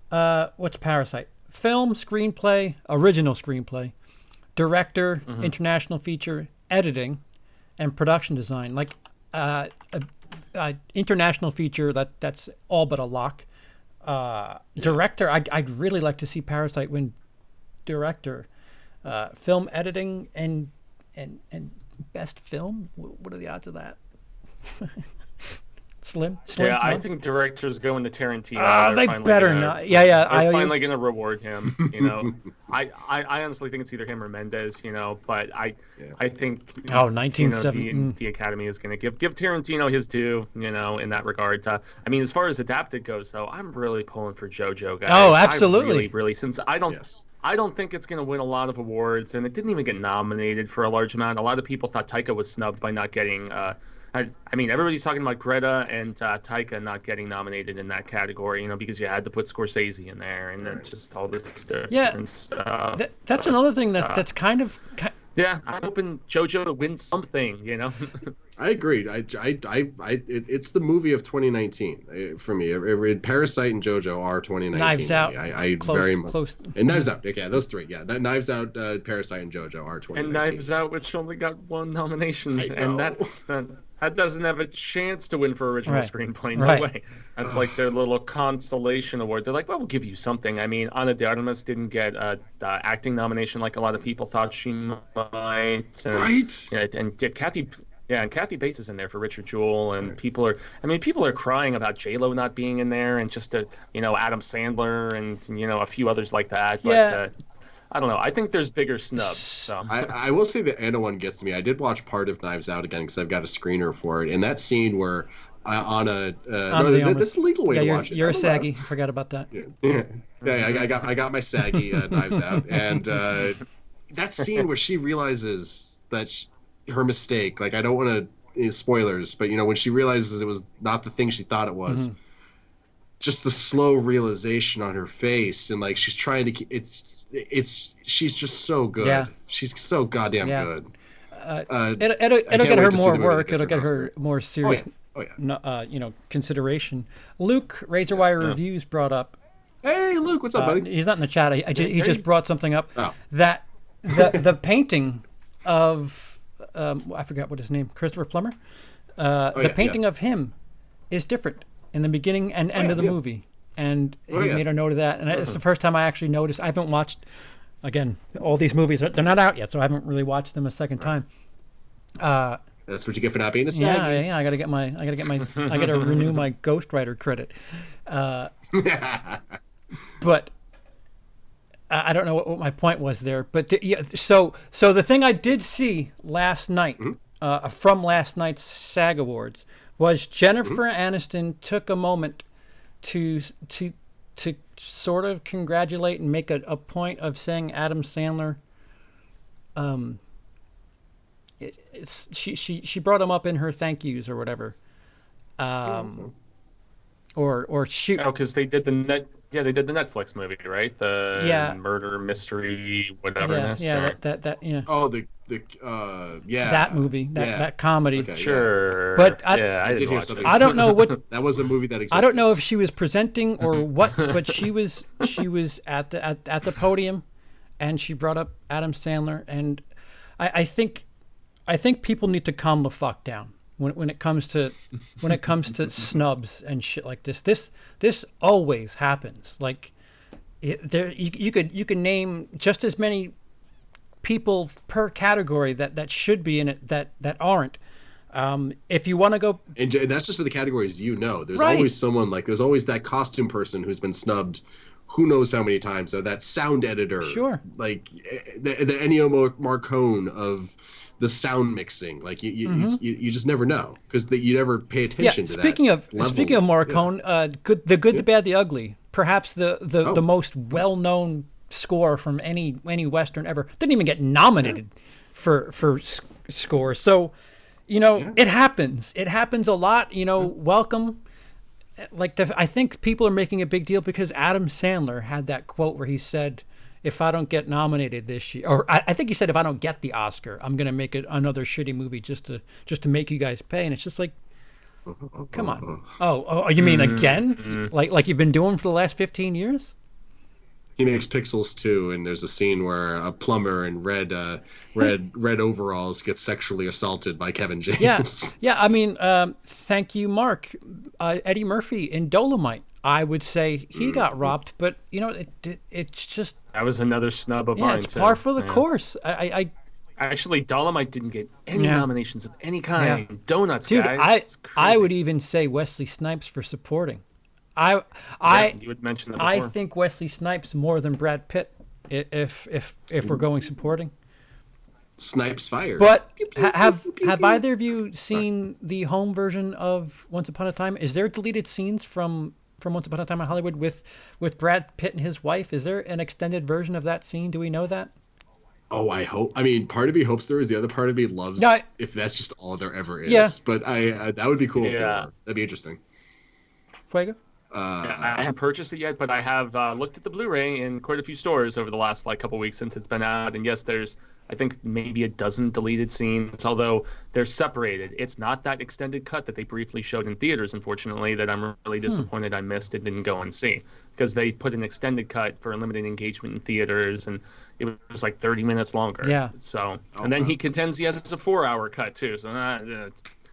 what's Parasite? Film, screenplay, original screenplay, director, international feature, editing, and production design. Like international feature, that's all but a lock. Director, I'd really like to see Parasite win director. Film editing and best film. What are the odds of that? Slim. Yeah, No? I think directors going to Tarantino. They better not. Yeah. They're I finally going to reward him. I honestly think it's either him or Mendes. But I think 1970. The Academy is going to give Tarantino his due. In that regard. I mean, as far as adapted goes, though, I'm really pulling for JoJo, guys. Oh, absolutely. Really, since I don't think it's going to win a lot of awards, and it didn't even get nominated for a large amount. A lot of people thought Taika was snubbed by not getting. I mean, everybody's talking about Greta and Taika not getting nominated in that category, because you had to put Scorsese in there, and then just all this different stuff. That's another thing that's kind of. Yeah, I'm hoping JoJo to win something. I agree. It's the movie of 2019 for me. Parasite and JoJo are 2019. Knives Out. I close, very much. Close. And Knives Out. Okay, those three. Yeah, Knives Out, Parasite, and JoJo are 2019. And Knives Out, which only got one nomination, and that doesn't have a chance to win for original screenplay. No way. That's like their little consolation award. They're like, well, we'll give you something. I mean, Ana de Armas didn't get the acting nomination like a lot of people thought she might. And, right. And Kathy. Yeah, and Kathy Bates is in there for Richard Jewell, and people are crying about J-Lo not being in there, and just Adam Sandler and a few others like that. But I don't know. I think there's bigger snubs. So. I will say the Anna one gets me. I did watch part of Knives Out again because I've got a screener for it, and that scene where Anna, that's the legal way to watch it. You're a saggy. I forgot about that. Yeah. I got my saggy Knives Out, and that scene where she realizes that. Her mistake, like I don't want to spoilers, but when she realizes it was not the thing she thought it was, just the slow realization on her face, and like she's trying to she's just so good. Yeah. She's so goddamn good. It'll get her more work. It'll get her more serious. Consideration. Luke Razorwire Reviews brought up. Hey, Luke, what's up, buddy? He's not in the chat. He just brought something up that the painting of. I forgot what his name, Christopher Plummer. The painting of him is different in the beginning and end of the movie, and he made a note of that. And it's the first time I actually noticed. I haven't watched, again, all these movies. They're not out yet, so I haven't really watched them a second time. That's what you get for not being a saggy. Yeah. I gotta renew my ghostwriter credit. But. I don't know what my point was there, but so the thing I did see last night from last night's SAG Awards was Jennifer Aniston took a moment to sort of congratulate and make a point of saying Adam Sandler. She brought him up in her thank yous or whatever, or shoot. Oh, because they did they did the Netflix movie, right? The murder mystery, whatever. Oh, that movie, that comedy. Okay, sure. But I did hear something. I don't know what that was a movie that existed. I don't know if she was presenting or what, but she was at the podium, and she brought up Adam Sandler, and I think people need to calm the fuck down. When it comes to snubs and shit like this always happens. Like, you could name just as many people per category that should be in it that aren't. If you want to go, and that's just for the categories. There's always someone there's always that costume person who's been snubbed. Who knows how many times? Or that sound editor. Sure. Like the Ennio Morricone of the sound mixing, you just never know because you never pay attention to that. Speaking of Morricone, the Good, the Bad, the Ugly, perhaps the most well-known score from any Western ever, didn't even get nominated for score. So, it happens. It happens a lot. Welcome. I think people are making a big deal because Adam Sandler had that quote where he said, if I don't get nominated this year, or I think he said, if I don't get the Oscar, I'm going to make another shitty movie just to make you guys pay. And it's just like, Come on. Oh, you mean again? Like you've been doing for the last 15 years? He makes Pixels too, and there's a scene where a plumber in red overalls gets sexually assaulted by Kevin James. Yeah. I mean, thank you, Mark. Eddie Murphy in Dolomite. I would say he got robbed, but it's just That was another snub of mine. it's par for the course. I Actually, Dolomite didn't get any nominations of any kind. Yeah. Donuts, dude, guys. It's I crazy. would even say Wesley Snipes for supporting. You would mention that before. I think Wesley Snipes more than Brad Pitt if we're going supporting. Snipes fired. But have either of you seen the home version of Once Upon a Time? Is there deleted scenes from Once Upon a Time in Hollywood with Brad Pitt and his wife? Is there an extended version of that scene? Do we know that? Oh, I hope. I mean, part of me hopes there is. The other part of me loves if that's just all there ever is. Yeah. But that would be cool. If there Yeah. were. That'd be interesting. Fuego? I haven't purchased it yet, but I have looked at the Blu-ray in quite a few stores over the last couple weeks since it's been out. And yes, there's I think maybe a dozen deleted scenes, although they're separated. It's not that extended cut that they briefly showed in theaters, unfortunately, that I'm really disappointed I missed and didn't go and see, because they put an extended cut for a limited engagement in theaters, and it was like 30 minutes longer. Yeah. So, and then he contends he has a 4-hour cut too. So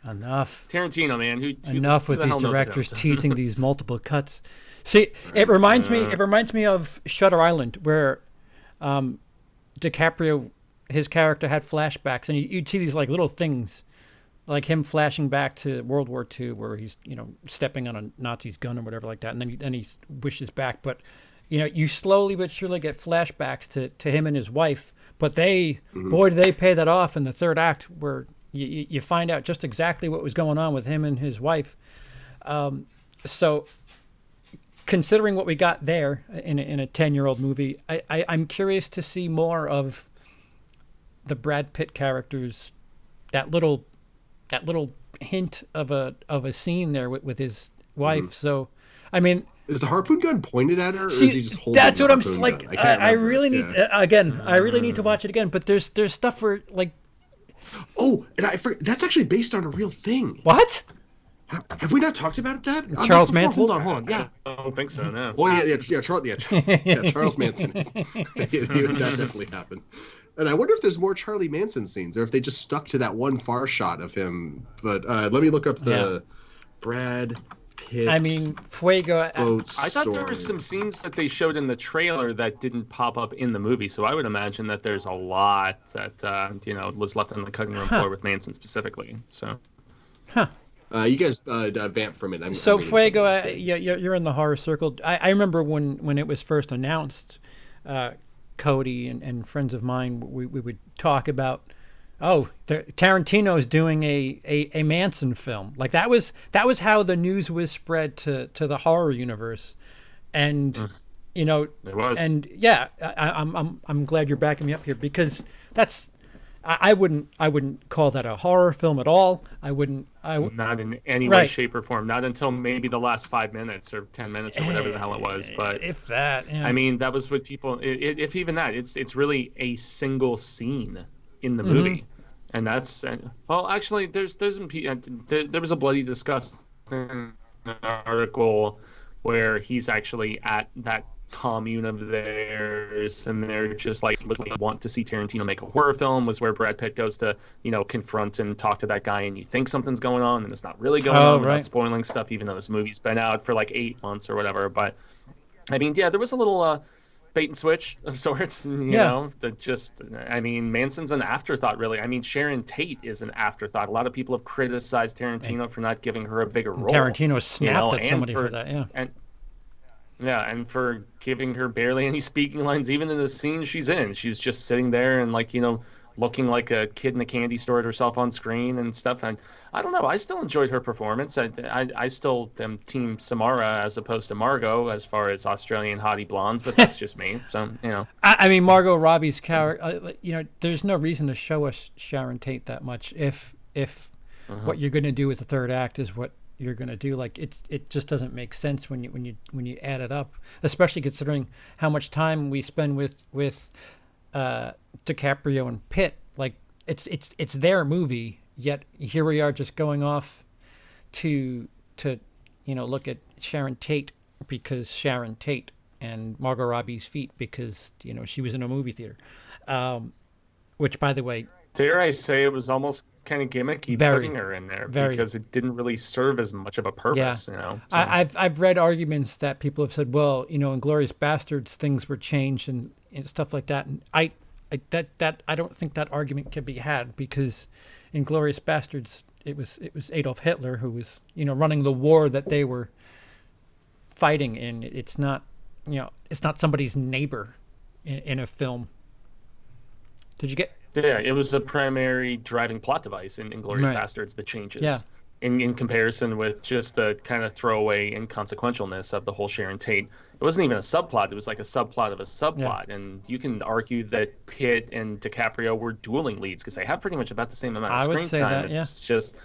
Enough. Tarantino, man. Enough who with the these hell knows directors him? teasing these multiple cuts. See, it reminds me of Shutter Island, where DiCaprio, his character, had flashbacks, and you'd see these like little things, like him flashing back to World War II, where he's stepping on a Nazi's gun or whatever like that, and then he wishes back. But you slowly but surely get flashbacks to him and his wife. But boy, do they pay that off in the third act, where you find out just exactly what was going on with him and his wife. So, considering what we got there in a 10-year-old movie, I'm curious to see more of the Brad Pitt characters, that little hint of a scene there with his wife. So, I mean, is the harpoon gun pointed at her, or is he just holding that's the what I'm harpoon like. gun? I really need I really need to watch it again. But there's stuff where like, oh, and I forget, that's actually based on a real thing. what? Have we not talked about that? Charles Manson? Hold on. Yeah. I don't think so. No. Well, Charles Manson. That definitely happened. And I wonder if there's more Charlie Manson scenes, or if they just stuck to that one far shot of him. But let me look up the Brad Pitt. I mean, Fuego. I thought there were some scenes that they showed in the trailer that didn't pop up in the movie, so I would imagine that there's a lot that was left on the cutting room floor with Manson specifically. So, you guys vamp from it. So Fuego, you're in the horror circle. I remember when it was first announced, Cody and friends of mine, we would talk about, Tarantino's doing a Manson film. Like that was how the news was spread to the horror universe, and it was. And yeah, I'm glad you're backing me up here, because that's. I wouldn't call that a horror film at all. Not in any way, shape, or form. Not until maybe the last 5 minutes or 10 minutes or whatever the hell it was. But if that, yeah. I mean, that was what people. If even that, it's really a single scene in the movie, and that's well, actually, there was a bloody disgusting article where he's actually at that commune of theirs, and they're just like, we want to see Tarantino make a horror film, was where Brad Pitt goes to confront and talk to that guy, and you think something's going on and it's not really going on without spoiling stuff, even though this movie's been out for like 8 months or whatever. But I mean, yeah, there was a little bait and switch of sorts, that just, I mean, Manson's an afterthought, really. I mean, Sharon Tate is an afterthought. A lot of people have criticized Tarantino for not giving her a bigger role. Tarantino snapped at somebody for that, and for giving her barely any speaking lines, even in the scene she's in. She's just sitting there and looking like a kid in a candy store at herself on screen and stuff. And I don't know, I still enjoyed her performance. I still am Team Samara as opposed to Margot as far as Australian hottie blondes, but that's just me. So, I mean, Margot Robbie's character, there's no reason to show us Sharon Tate that much if what you're going to do with the third act is what you're going to do. Like it just doesn't make sense when you add it up, especially considering how much time we spend with DiCaprio and Pitt. Like it's their movie, yet here we are just going off to look at Sharon Tate because Sharon Tate and Margot Robbie's feet because she was in a movie theater, which, by the way, dare I say, it was almost kind of gimmicky putting her in there because it didn't really serve as much of a purpose. Yeah. So. I've read arguments that people have said, well, Inglourious Bastards things were changed and stuff like that, and I don't think that argument can be had because Inglourious Bastards it was Adolf Hitler who was running the war that they were fighting in. It's not it's not somebody's neighbor in a film. Did you get? Yeah, it was a primary driving plot device in Inglourious Bastards, the changes. Yeah. In comparison with just the kind of throwaway inconsequentialness of the whole Sharon Tate. It wasn't even a subplot. It was like a subplot of a subplot. Yeah. And you can argue that Pitt and DiCaprio were dueling leads because they have pretty much about the same amount of screen time. That, yeah. It's just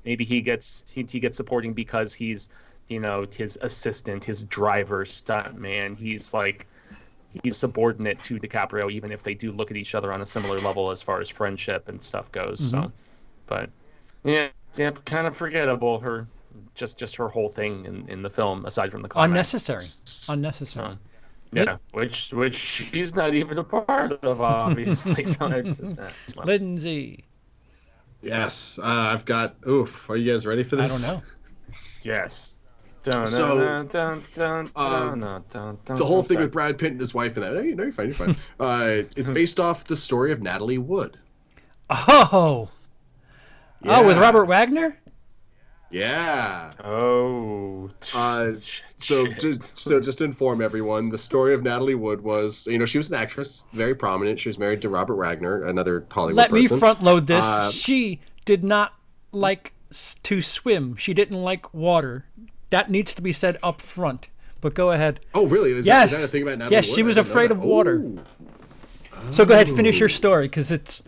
maybe he gets supporting because he's, his assistant, his driver, stuntman. He's subordinate to DiCaprio, even if they do look at each other on a similar level as far as friendship and stuff goes. Mm-hmm. So, but yeah, kind of forgettable. Her just her whole thing in the film, aside from the climax. Unnecessary. So, yeah, which she's not even a part of, obviously. Lindsey. Yes, I've got. Oof, are you guys ready for this? I don't know. Yes. The whole thing with Brad Pitt and his wife and that. Hey, no, you're fine. It's based off the story of Natalie Wood. Oh. Yeah. Oh, with Robert Wagner? Yeah. Oh. So just to inform everyone, the story of Natalie Wood was, she was an actress, very prominent. She was married to Robert Wagner, another Hollywood person. Let me front load this. She did not like to swim. She didn't like water. That needs to be said up front. But go ahead. Oh, really? Is that a thing about Natalie Wood? Yes, she was afraid of water. So go ahead, finish your story, because it's...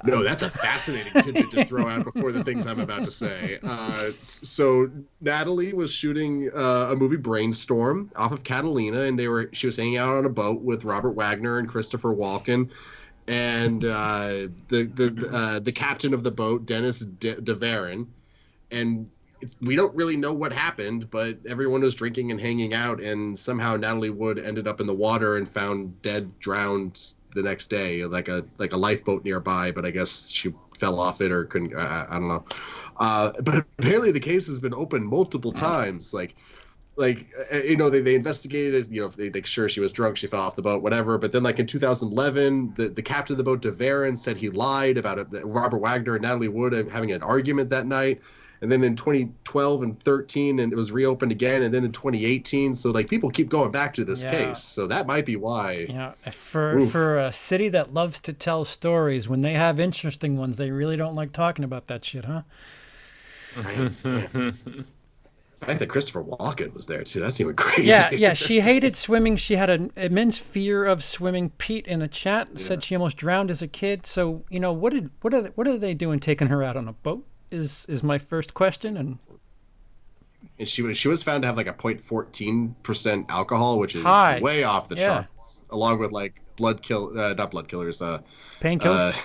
No, that's a fascinating tidbit to throw out before the things I'm about to say. So Natalie was shooting a movie, Brainstorm, off of Catalina, and she was hanging out on a boat with Robert Wagner and Christopher Walken, and the captain of the boat, Dennis DeVaron, and we don't really know what happened, but everyone was drinking and hanging out, and somehow Natalie Wood ended up in the water and found dead, drowned the next day, like a lifeboat nearby, but I guess she fell off it or couldn't. I don't know. But apparently the case has been opened multiple times. They investigated. They sure she was drunk, she fell off the boat, whatever. But then, in 2011, the captain of the boat, DeVaron, said he lied about it. Robert Wagner and Natalie Wood having an argument that night. And then in 2012 and 13, and it was reopened again, and then in 2018. So people keep going back to this case. So that might be why. Yeah, for a city that loves to tell stories, when they have interesting ones, they really don't like talking about that shit, huh? I think that Christopher Walken was there too. That's even crazy. Yeah. She hated swimming. She had an immense fear of swimming. Pete in the chat said she almost drowned as a kid. So what are they doing taking her out on a boat? Is my first question, and she was found to have a 0.14% alcohol, which is high. Way off the charts, along with not blood killers, painkillers.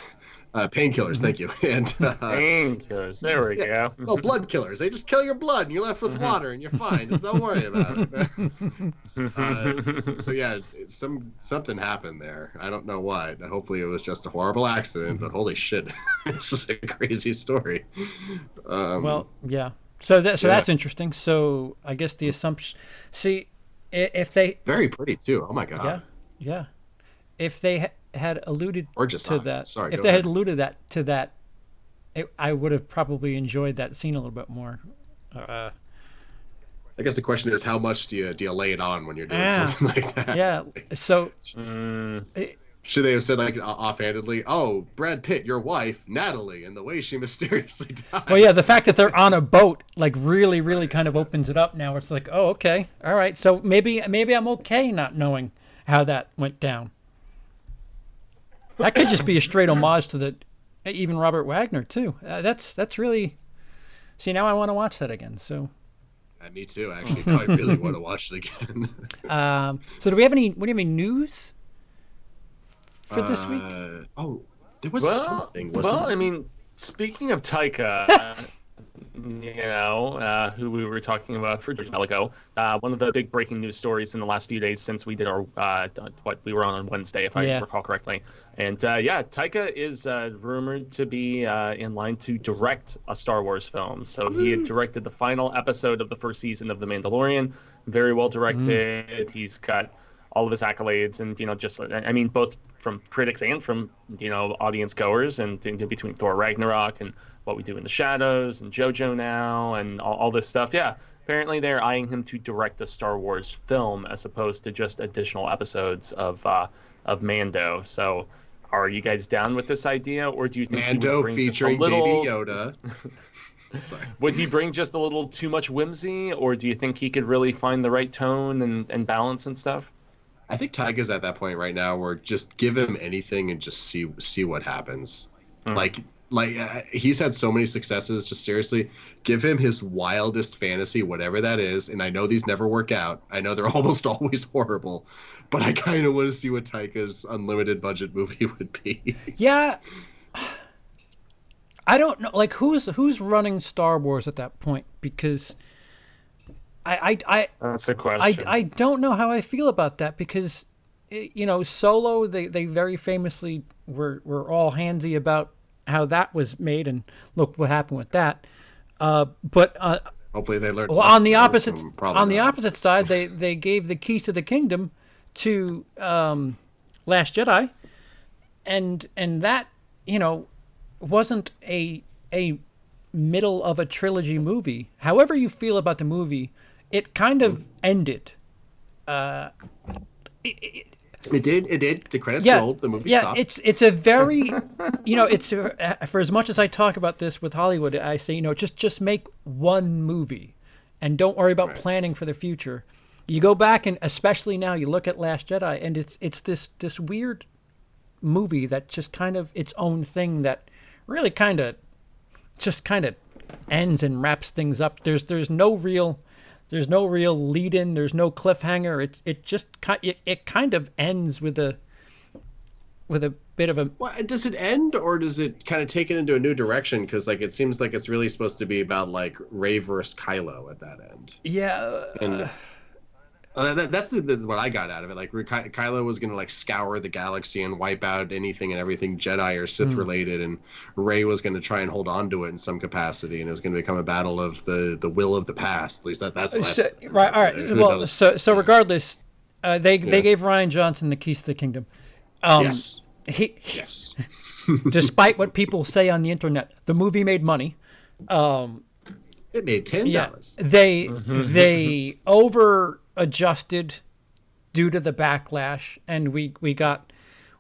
Painkillers, thank you. And painkillers, there we go. Well, blood killers. They just kill your blood and you're left with water and you're fine. Just don't worry about it. So yeah, something happened there. I don't know what. Hopefully it was just a horrible accident, but holy shit, this is a crazy story. Well, yeah. So that's interesting. So I guess the assumption, if they very pretty too. Oh my god. Yeah. If they had alluded to that, sorry, if they had alluded to that, I would have probably enjoyed that scene a little bit more. I guess the question is, how much do you lay it on when you're doing something like that? Yeah. So should they have said offhandedly, "Oh, Brad Pitt, your wife, Natalie," and the way she mysteriously died? Well, yeah, the fact that they're on a boat really, really kind of opens it up. Now it's oh, okay, all right. So maybe I'm okay not knowing how that went down. That could just be a straight homage to even Robert Wagner too. That's really. See, now I want to watch that again. So. Me too. Actually, I really want to watch it again. So do we have any news for this week? There was something. Wasn't there? I mean, speaking of Taika, who we were talking about for George Melico. One of the big breaking news stories in the last few days since we did our what we were on Wednesday, if I recall correctly. And Taika is rumored to be in line to direct a Star Wars film. So he had directed the final episode of the first season of The Mandalorian. Very well directed. He's got all of his accolades, and both from critics and from audience goers, and in between Thor Ragnarok and What We Do in the Shadows and JoJo now and all this stuff. Yeah, apparently they're eyeing him to direct a Star Wars film as opposed to just additional episodes of Mando. So, are you guys down with this idea, or do you think Mando featuring Baby Yoda? Sorry. Would he bring just a little too much whimsy, or do you think he could really find the right tone and balance and stuff? I think Tyga's at that point right now where just give him anything and just see what happens. Like he's had so many successes. Just seriously, give him his wildest fantasy, whatever that is. And I know these never work out. I know they're almost always horrible, but I kind of want to see what Tyga's unlimited budget movie would be. Yeah. I don't know, like who's running Star Wars at that point, because that's a question. I don't know how I feel about that, because Solo, they very famously were all handsy about how that was made, and look what happened with that. But hopefully they learned. Well, on the opposite side, they gave the keys to the kingdom to Last Jedi, and that wasn't a middle of a trilogy movie. However you feel about the movie, it kind of ended. It did. The credits rolled. The movie stopped. It's a very, for as much as I talk about this with Hollywood, I say, just make one movie, and don't worry about planning for the future. You go back, and especially now, you look at Last Jedi, and it's this weird movie that just kind of its own thing that really kind of ends and wraps things up. There's no real lead in. There's no cliffhanger. It kind of ends with a bit of a. Well, does it end, or does it kind of take it into a new direction? Because it seems like it's really supposed to be about Rey versus Kylo at that end. Yeah. And that's what I got out of it. Kylo was going to scour the galaxy and wipe out anything and everything Jedi or Sith related, and Rey was going to try and hold on to it in some capacity, and it was going to become a battle of the will of the past. At least that's what right. All right. Well, so regardless, they gave Rian Johnson the keys to the kingdom. Yes. Yes. Despite what people say on the internet, the movie made money. It made $10. Yeah, they over adjusted due to the backlash, and we got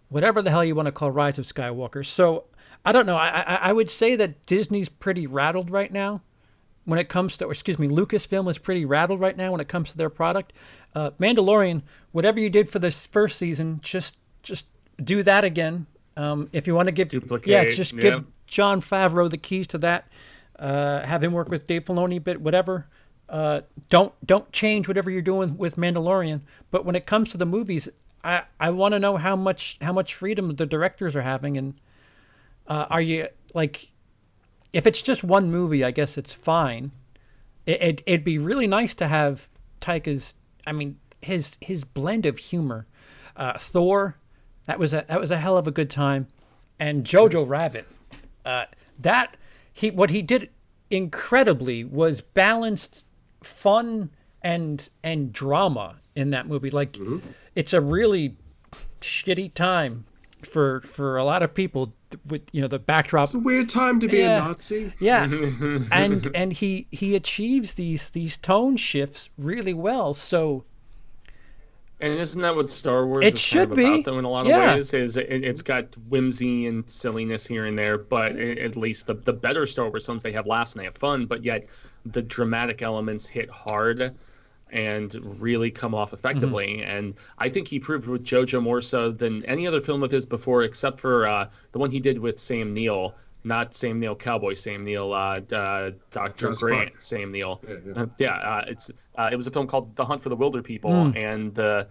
whatever the hell you want to call Rise of Skywalker. So I don't know. I would say that Disney's pretty rattled right now when it comes to, Lucasfilm is pretty rattled right now when it comes to their product. Mandalorian, whatever you did for this first season, just do that again. If you want to give, give Jon Favreau the keys to that. Have him work with Dave Filoni a bit, whatever. Don't change whatever you're doing with Mandalorian. But when it comes to the movies, I want to know how much freedom the directors are having, and are you if it's just one movie, I guess it's fine. It'd be really nice to have Taika's, his blend of humor. Thor, that was a hell of a good time, and Jojo Rabbit, what he did incredibly was balanced fun and drama in that movie. It's a really shitty time for a lot of people with the backdrop. It's a weird time to be a Nazi. Yeah. and he achieves these tone shifts really well. So. And isn't that what Star Wars is kind of about, though, in a lot of ways? It's got whimsy and silliness here and there, but at least the better Star Wars films, they have laughs and they have fun, but yet the dramatic elements hit hard and really come off effectively. And I think he proved with JoJo more so than any other film of his before, except for the one he did with Sam Neill. Not Sam Neill, Cowboy Sam Neill, Dr. Grant Sam Neill. It was a film called The Hunt for the Wilder People, and the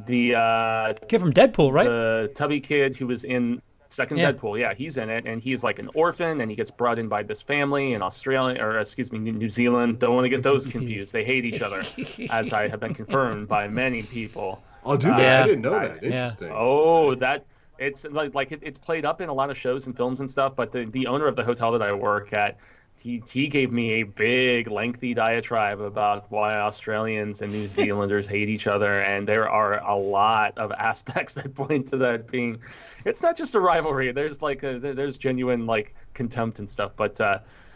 kid from Deadpool, right? The tubby kid who was in second Deadpool. Yeah, he's in it, and he's like an orphan, and he gets brought in by this family in Australia, or excuse me, New Zealand. Don't want to get those confused. They hate each other, as I have been confirmed by many people. Oh, do they? I didn't know that. Interesting. Oh, that it's it's played up in a lot of shows and films and stuff. But the owner of the hotel that I work at, he gave me a big, lengthy diatribe about why Australians and New Zealanders hate each other, and there are a lot of aspects that point to that being. It's not just a rivalry. There's there's genuine contempt and stuff. But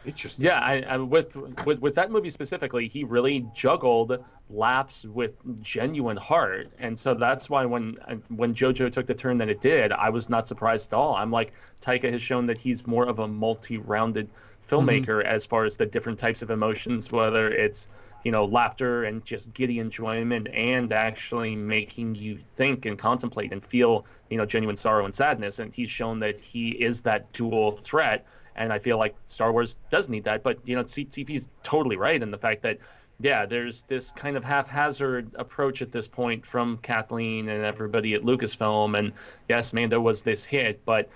interesting. yeah, I with that movie specifically, he really juggled laughs with genuine heart, and so that's why when JoJo took the turn that it did, I was not surprised at all. I'm like, Taika has shown that he's more of a multi-rounded filmmaker as far as the different types of emotions, whether it's laughter and just giddy enjoyment, and actually making you think and contemplate and feel genuine sorrow and sadness. And he's shown that he is that dual threat, and I feel like Star Wars does need that. But CP's totally right in the fact that there's this kind of haphazard approach at this point from Kathleen and everybody at Lucasfilm, and yes, man, there was this hit, but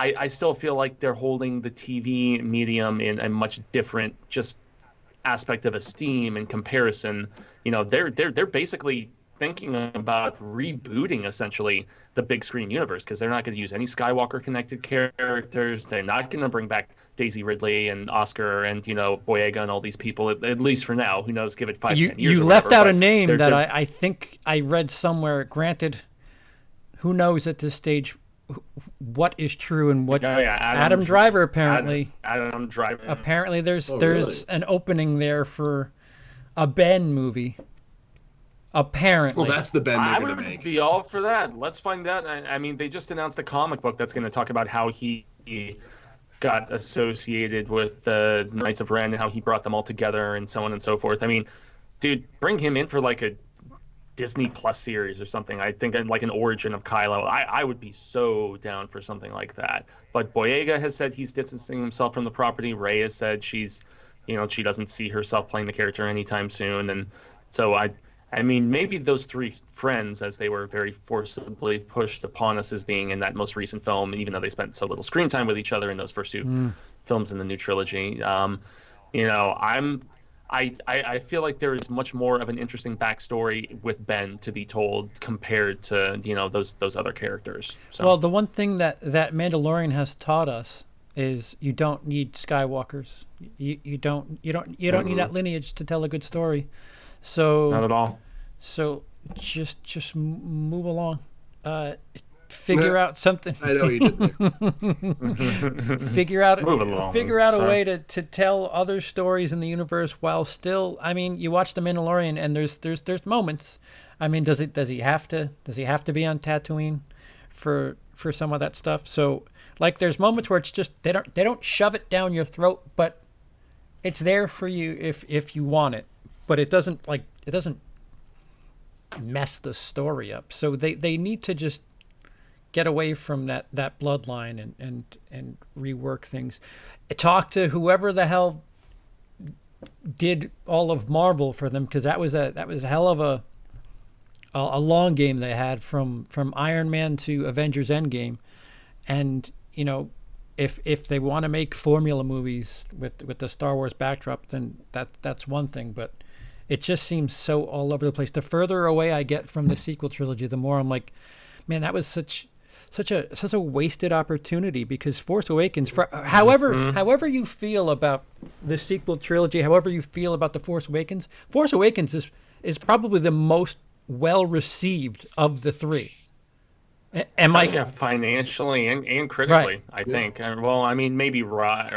I still feel like they're holding the TV medium in a much different just aspect of esteem and comparison. They're basically thinking about rebooting essentially the big screen universe, because they're not going to use any Skywalker connected characters. They're not going to bring back Daisy Ridley and Oscar and Boyega and all these people, at least for now. Who knows, give it 5-10 years. You left out a name that I think I read somewhere. Granted, who knows at this stage what is true and what. Adam Driver apparently. Adam Driver. Apparently there's really? an opening there for a Ben movie. Apparently. Well, that's the Ben they're I going to would make. be all for that. Let's find out. I mean, they just announced a comic book that's going to talk about how he got associated with the Knights of Ren and how he brought them all together and so on and so forth. I mean, dude, bring him in for a Disney Plus series or something. I think like an origin of Kylo. I would be so down for something like that. But Boyega has said he's distancing himself from the property. Rey has said she's, she doesn't see herself playing the character anytime soon. And so I mean, maybe those three friends, as they were very forcibly pushed upon us as being in that most recent film, even though they spent so little screen time with each other in those first two films in the new trilogy. I feel like there is much more of an interesting backstory with Ben to be told compared to those other characters. So. Well, the one thing that Mandalorian has taught us is you don't need Skywalkers. You don't need that lineage to tell a good story. So not at all. So just move along. Figure out something. I know you did there. Figure out a way to tell other stories in the universe while still. I mean, you watch The Mandalorian, and there's moments. I mean, does he have to be on Tatooine for some of that stuff? So there's moments where it's just they don't shove it down your throat, but it's there for you if you want it. But it doesn't mess the story up. So they need to just get away from that bloodline and rework things. Talk to whoever the hell did all of Marvel for them, because that was a hell of a long game they had from Iron Man to Avengers Endgame. And if they want to make formula movies with the Star Wars backdrop, then that's one thing, but it just seems so all over the place. The further away I get from the sequel trilogy, the more I'm like, man, that was such a wasted opportunity, because Force Awakens, however you feel about the sequel trilogy, however you feel about the Force Awakens is probably the most well received of the three. Financially and critically, right. I think. Well, I mean, maybe Last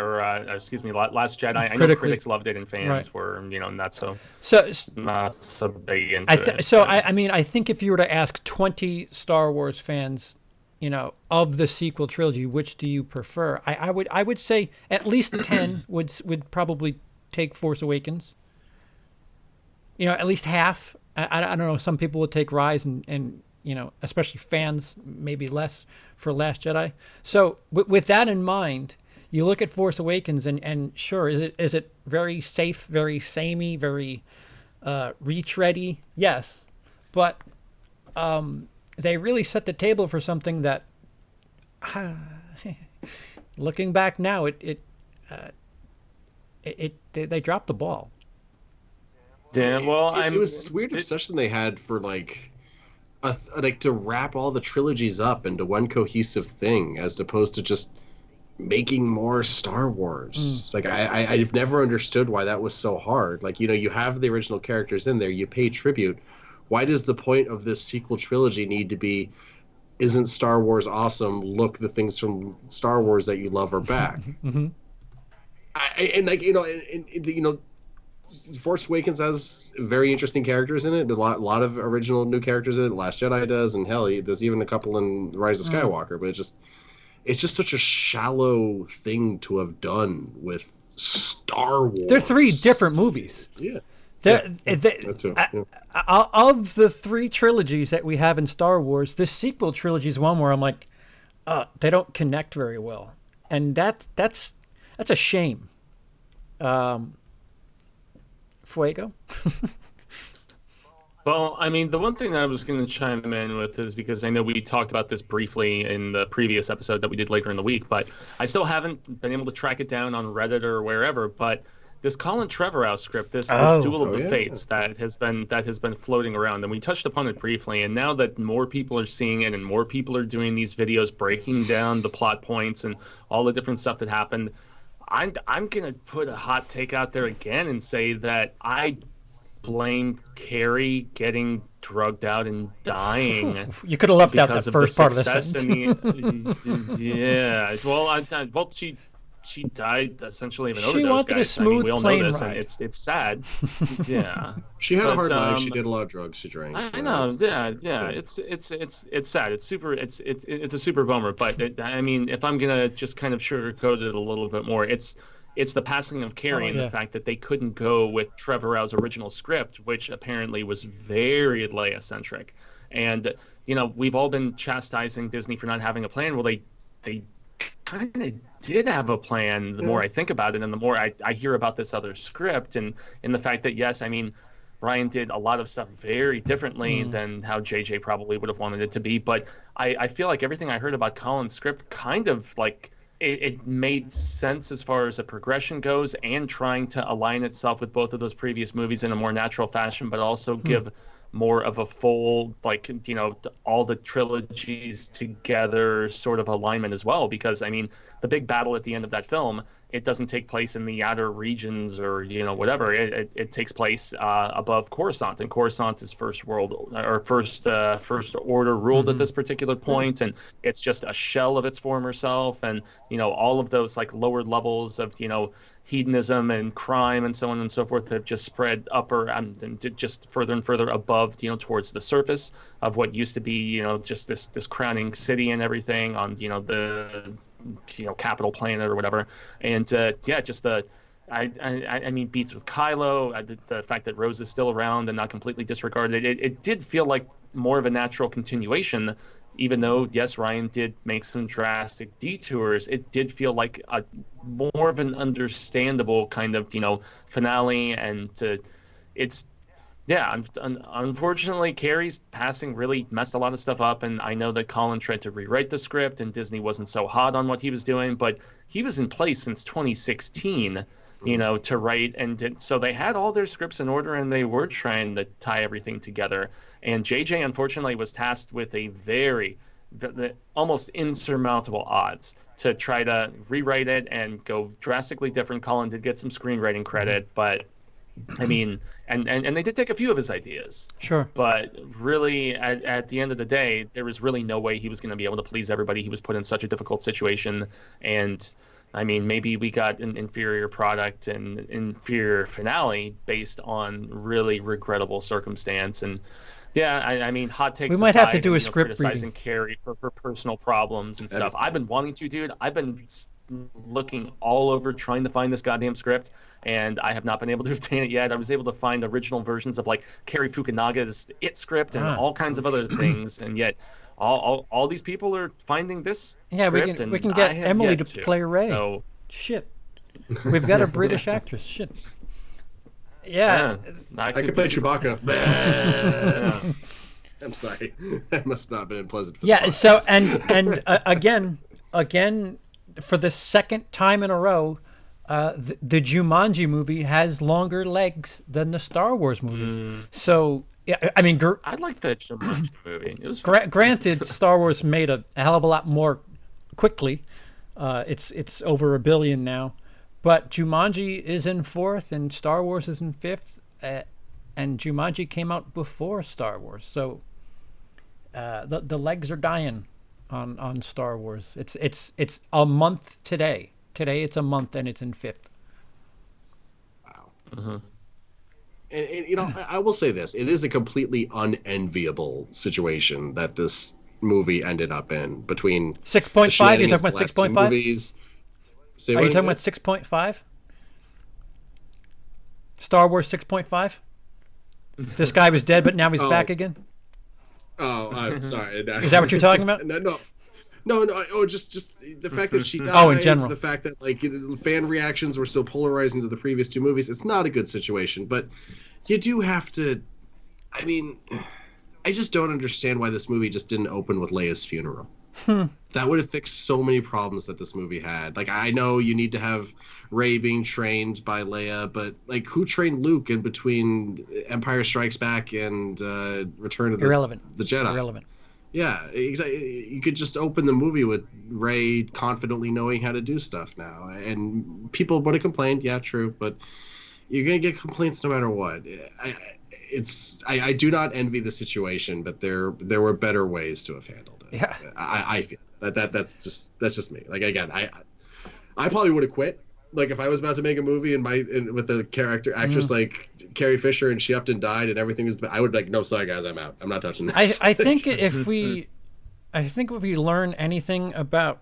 Jedi. I know critics loved it and fans were, not so big into it. So I mean, I think if you were to ask 20 Star Wars fans, of the sequel trilogy, which do you prefer? I would say at least 10 would probably take Force Awakens. At least half. I don't know. Some people would take Rise and especially fans, maybe less for Last Jedi. So with that in mind, you look at Force Awakens and sure, is it very safe, very samey, very retready? Yes, but they really set the table for something that looking back now, they dropped the ball. Damn. Well, it was this weird obsession they had for like to wrap all the trilogies up into one cohesive thing, as opposed to just making more Star Wars. Like I've never understood why that was so hard. Like, you have the original characters in there, you pay tribute. Why does the point of this sequel trilogy need to be, isn't Star Wars awesome? Look, the things from Star Wars that you love are back. Force Awakens has very interesting characters in it. A lot of original new characters in it. Last Jedi does, and hell, there's even a couple in Rise of Skywalker. But it's just such a shallow thing to have done with Star Wars. They're three different movies. Yeah. That too. Of the three trilogies that we have in Star Wars, the sequel trilogy is one where I'm like, they don't connect very well, and that's a shame. Fuego. Well, I mean, the one thing that I was going to chime in with is because I know we talked about this briefly in the previous episode that we did later in the week, but I still haven't been able to track it down on Reddit or wherever. But this Colin Trevorrow script, this Duel of the Fates that has been floating around, and we touched upon it briefly. And now that more people are seeing it and more people are doing these videos breaking down the plot points and all the different stuff that happened, I'm gonna put a hot take out there again and say that I blame Carrie getting drugged out and dying. You could have left out that first part of the sentence. Yeah. Well, she died essentially of an overdose. She wanted a smooth we all plane know this, ride. And it's sad. Yeah. She had a hard life. She did a lot of drugs. She drank. I know. Yeah. It's sad. It's super. It's a super bummer. But I mean, if I'm gonna just kind of sugarcoat it a little bit more, it's the passing of Carrie and the fact that they couldn't go with Trevorrow's original script, which apparently was very Leia-centric. And we've all been chastising Disney for not having a plan. Well, they kind of did have a plan. The more I think about it and the more I hear about this other script and the fact that, yes, I mean, Ryan did a lot of stuff very differently than how JJ probably would have wanted it to be. But I feel like everything I heard about Colin's script kind of like it made sense as far as a progression goes, and trying to align itself with both of those previous movies in a more natural fashion, but also give more of a full, all the trilogies together sort of alignment as well. Because, I mean, the big battle at the end of that film, it doesn't take place in the outer regions or, whatever. It takes place above Coruscant, and Coruscant is first order ruled at this particular point, and it's just a shell of its former self, and, all of those, lower levels of, hedonism and crime and so on and so forth have just spread upper and just further and further above, towards the surface of what used to be, just this crowning city and everything on, the capital planet or whatever. And just I mean, beats with Kylo, the fact that Rose is still around and not completely disregarded. It did feel like more of a natural continuation, even though, yes, Ryan did make some drastic detours. It did feel like a more of an understandable kind of, finale. And unfortunately, Carrie's passing really messed a lot of stuff up. And I know that Colin tried to rewrite the script and Disney wasn't so hot on what he was doing, but he was in place since 2016, to write. And so they had all their scripts in order and they were trying to tie everything together. And JJ, unfortunately, was tasked with a the almost insurmountable odds to try to rewrite it and go drastically different. Colin did get some screenwriting credit, but I mean, and they did take a few of his ideas. Sure. But really, at the end of the day, there was really no way he was going to be able to please everybody. He was put in such a difficult situation. And I mean, maybe we got an inferior product and inferior finale based on really regrettable circumstance. And I mean, hot takes. We might have to do a script criticizing reading. Carrie for her personal problems and stuff. I've been wanting to, dude. I've been looking all over trying to find this goddamn script, and I have not been able to obtain it yet. I was able to find original versions of Cary Fukunaga's It script and all kinds of other things, and yet all these people are finding this script. We can get Emily to play Rey. So, shit, we've got a British actress. Shit. I could play Chewbacca. I'm sorry. That must not have been pleasant. For so and again, again, for the second time in a row, the Jumanji movie has longer legs than the Star Wars movie. So, I mean, I like that Jumanji movie. It was granted, Star Wars made a hell of a lot more quickly. It's over $1 billion now, but Jumanji is in 4th and Star Wars is in 5th, and Jumanji came out before Star Wars. So the legs are dying on Star Wars. It's a month today. Today it's a month and it's in 5th. Wow. Mm-hmm. And you know, I will say this: it is a completely unenviable situation that this movie ended up in between 6.5. You're talking about 6.5. Are you talking about 6.5? Star Wars 6.5. This guy was dead, but now he's back again. Oh, I'm sorry. Is that what you're talking about? No. Oh, just the fact that she died. Oh, in general. The fact that like fan reactions were so polarizing to the previous 2 movies. It's not a good situation, but you do have to. I mean, I just don't understand why this movie just didn't open with Leia's funeral. That would have fixed so many problems that this movie had. Like, I know you need to have Rey being trained by Leia, but like, who trained Luke in between Empire Strikes Back and Return of the Jedi? Irrelevant. Yeah, exactly. You could just open the movie with Rey confidently knowing how to do stuff now, and people would have complained. Yeah, true, but you're gonna get complaints no matter what. I do not envy the situation, but there were better ways to have handled it. Yeah, I feel that's just me. Like, again, I probably would have quit. Like, if I was about to make a movie and with a actress like Carrie Fisher and she upped and died and everything was, I would be like, no, sorry guys, I'm out. I'm not touching this. I think if we learn anything about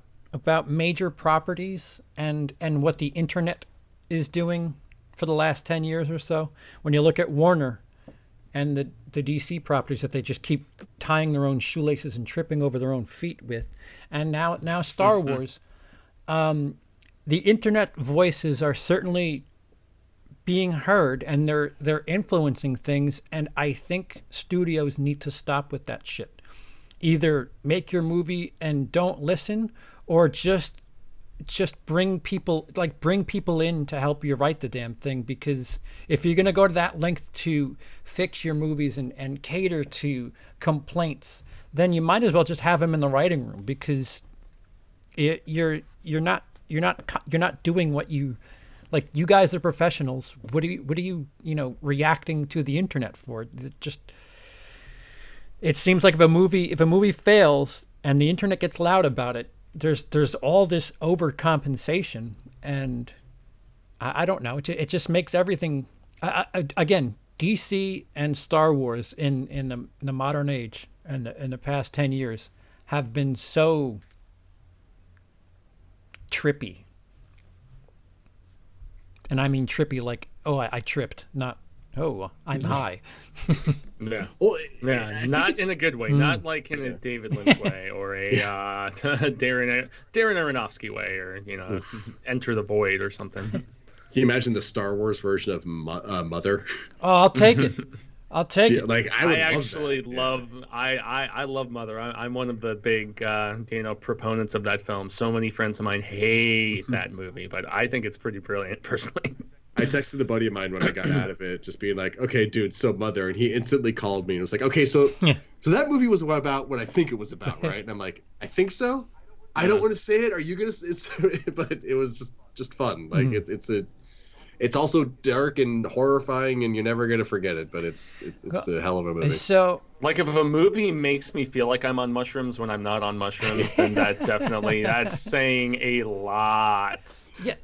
major properties and what the internet is doing for the last 10 years or so, when you look at Warner and the DC properties that they just keep tying their own shoelaces and tripping over their own feet with, and now Star Wars, the internet voices are certainly being heard, and they're influencing things, and I think studios need to stop with that shit. Either make your movie and don't listen, or just bring people in to help you write the damn thing, because if you're going to go to that length to fix your movies and cater to complaints, then you might as well just have them in the writing room, because you're not doing what you like. You guys are professionals. What are you reacting to the internet for? It seems like if a movie fails and the internet gets loud about it, there's all this overcompensation, and I don't know. It just makes everything. Again, DC and Star Wars in the modern age and in the past 10 years have been so trippy. And I mean trippy like, oh, I tripped, not, oh, I'm high. Yeah. Well, yeah, not in a good way. Not like in a David Lynch way or a Darren Aronofsky way, or Enter the Void or something. Can you imagine the Star Wars version of Mother? Oh, I'll take it. I'll take it. Like, I love Mother. I'm one of the big proponents of that film. So many friends of mine hate that movie, but I think it's pretty brilliant personally. I texted a buddy of mine when I got out of it, just being like, okay, dude, so Mother, and he instantly called me and was like, okay, so that movie was about what I think it was about, right? And I'm like, I think so. I don't want to say it. Are you gonna? But it was just fun. Like it's also dark and horrifying, and you're never gonna forget it. But it's a hell of a movie. So, like, if a movie makes me feel like I'm on mushrooms when I'm not on mushrooms, then that's saying a lot. Yeah,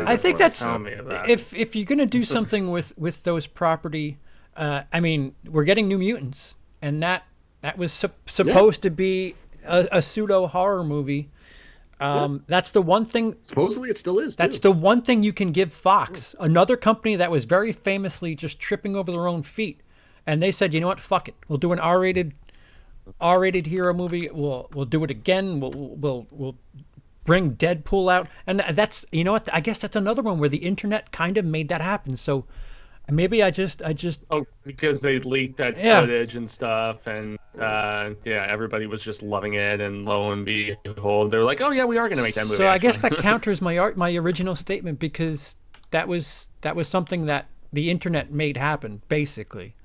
I think that's if you're gonna do something with those property. I mean, we're getting New Mutants, and that was supposed to be a pseudo horror movie. That's the one thing. Supposedly, it still is. That's the one thing you can give Fox, another company that was very famously just tripping over their own feet, and they said, you know what, fuck it, we'll do an R-rated hero movie. We'll do it again. We'll bring Deadpool out, and that's, you know what, I guess that's another one where the internet kind of made that happen. So, Maybe I just Oh, because they leaked that Yeah. footage and stuff, and yeah, everybody was just loving it, and lo and behold, they're like, "Oh yeah, we are going to make that movie." So I guess actually. that counters my original statement, because that was something that the internet made happen, basically.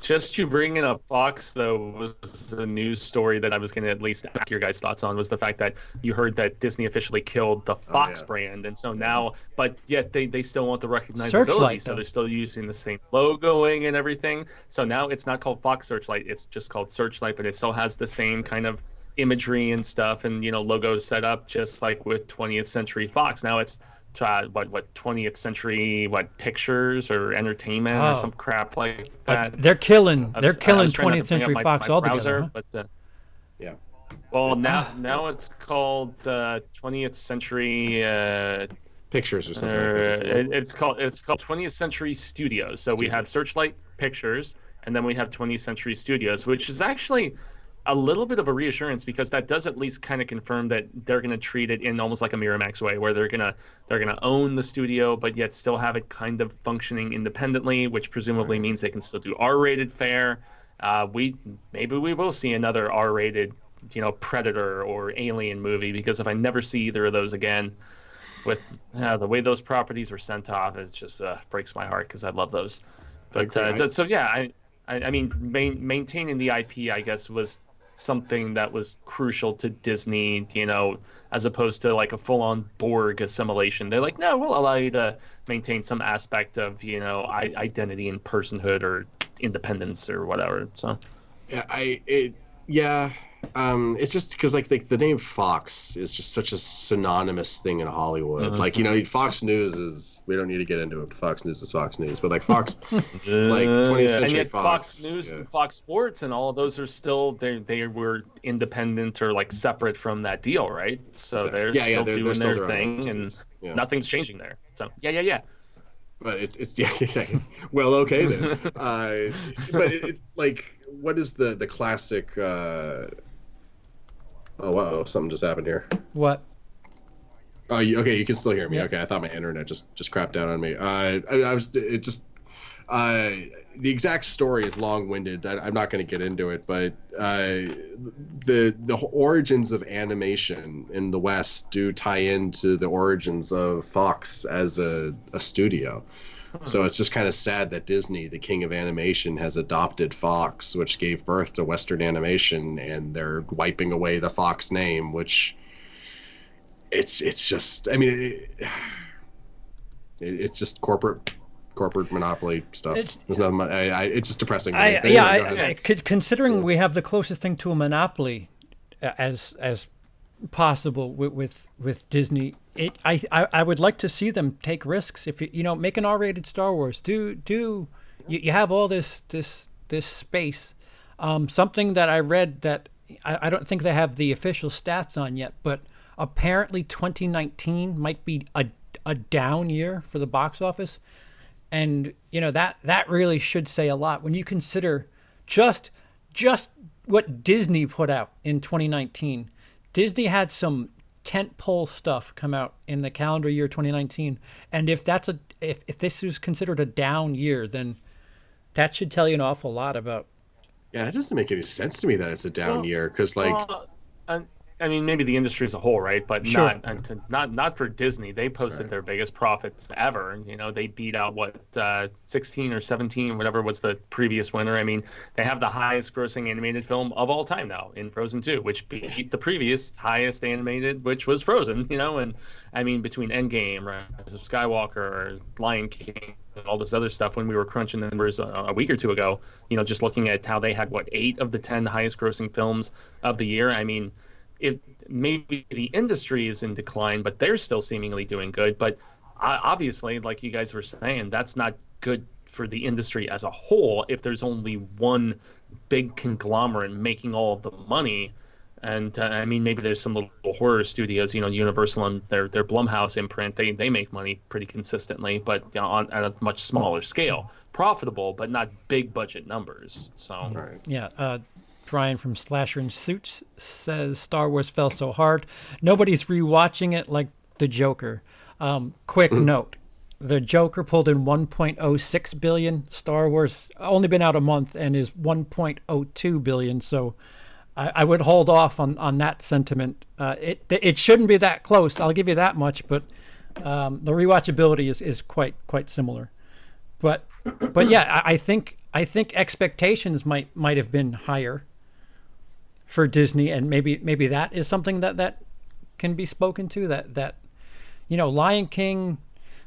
Just you bringing up Fox, though, was the news story that I was going to at least ask your guys' thoughts on, was the fact that you heard that Disney officially killed the Fox brand. And so now, but yet they still want the recognizability. Searchlight, So though. they're still using the same logoing and everything. So now it's not called Fox Searchlight. It's just called Searchlight, but it still has the same kind of imagery and stuff and, logos set up just like with 20th Century Fox. Now it's what 20th century pictures or entertainment or some crap like that. They're killing I was trying not 20th to bring up Century Fox my altogether. browser, Huh? but Yeah. well, now it's called 20th Century Pictures or something like that. Isn't it? it's called 20th Century Studios. So we have Searchlight Pictures, and then we have 20th Century Studios, which is actually a little bit of a reassurance, because that does at least kind of confirm that they're going to treat it in almost like a Miramax way, where they're gonna own the studio, but yet still have it kind of functioning independently, which presumably means they can still do R-rated fare. Maybe we will see another R-rated, Predator or Alien movie, because if I never see either of those again, with the way those properties were sent off, it just breaks my heart, because I love those. But so yeah, I mean, maintaining the IP, I guess, was something that was crucial to Disney, as opposed to like a full-on Borg assimilation. They're like, no, we'll allow you to maintain some aspect of, identity and personhood or independence or whatever. So it's just because like the name Fox is just such a synonymous thing in Hollywood. Mm-hmm. Fox News is, we don't need to get into it. Fox News is Fox News, but like Fox, like 20th Century and yet Fox News and Fox Sports and all of those are still, they were independent or like separate from that deal, right? So they're still doing their thing, and nothing's changing there. So yeah. But it's yeah, exactly. Well, okay then. But like, what is the classic? Oh wow, something just happened here. What? Oh, okay, you can still hear me. Yeah. Okay, I thought my internet just crapped out on me. The exact story is long-winded. I'm not going to get into it, but the origins of animation in the West do tie into the origins of Fox as a studio. So it's just kind of sad that Disney, the king of animation, has adopted Fox, which gave birth to Western animation, and they're wiping away the Fox name, which it's just, I mean, it's just corporate monopoly stuff. There's nothing. It's just depressing. Considering we have the closest thing to a monopoly as possible with Disney, I would like to see them take risks. If make an R-rated Star Wars, you have all this space. Something that I read that I don't think they have the official stats on yet, but apparently 2019 might be a down year for the box office. And that really should say a lot when you consider just what Disney put out in 2019. Disney had some tentpole stuff come out in the calendar year 2019, and if this is considered a down year, then that should tell you an awful lot about. Yeah, that doesn't make any sense to me that it's a down year, because I mean, maybe the industry as a whole, right? But Sure. not for Disney. They posted their biggest profits ever. They beat out 16 or 17, whatever was the previous winner. I mean, they have the highest grossing animated film of all time now in Frozen 2, which beat the previous highest animated, which was Frozen. And I mean, between Endgame, Rise of Skywalker, Lion King, and all this other stuff, when we were crunching the numbers a week or two ago, just looking at how they had 8 of the 10 highest grossing films of the year. I mean, if maybe the industry is in decline, but they're still seemingly doing good. But obviously, like you guys were saying, that's not good for the industry as a whole if there's only one big conglomerate making all of the money. And I mean, maybe there's some little horror studios, Universal and their Blumhouse imprint, they make money pretty consistently, but at a much smaller scale, profitable, but not big budget numbers. So Yeah. Brian from Slasher and Suits says Star Wars fell so hard. Nobody's rewatching it like the Joker. Quick note. The Joker pulled in 1.06 billion. Star Wars only been out a month and is 1.02 billion. So I would hold off on that sentiment. It shouldn't be that close. I'll give you that much. But the rewatchability is quite similar. But yeah, I think expectations might have been higher for Disney, and maybe that is something that can be spoken to. That Lion King,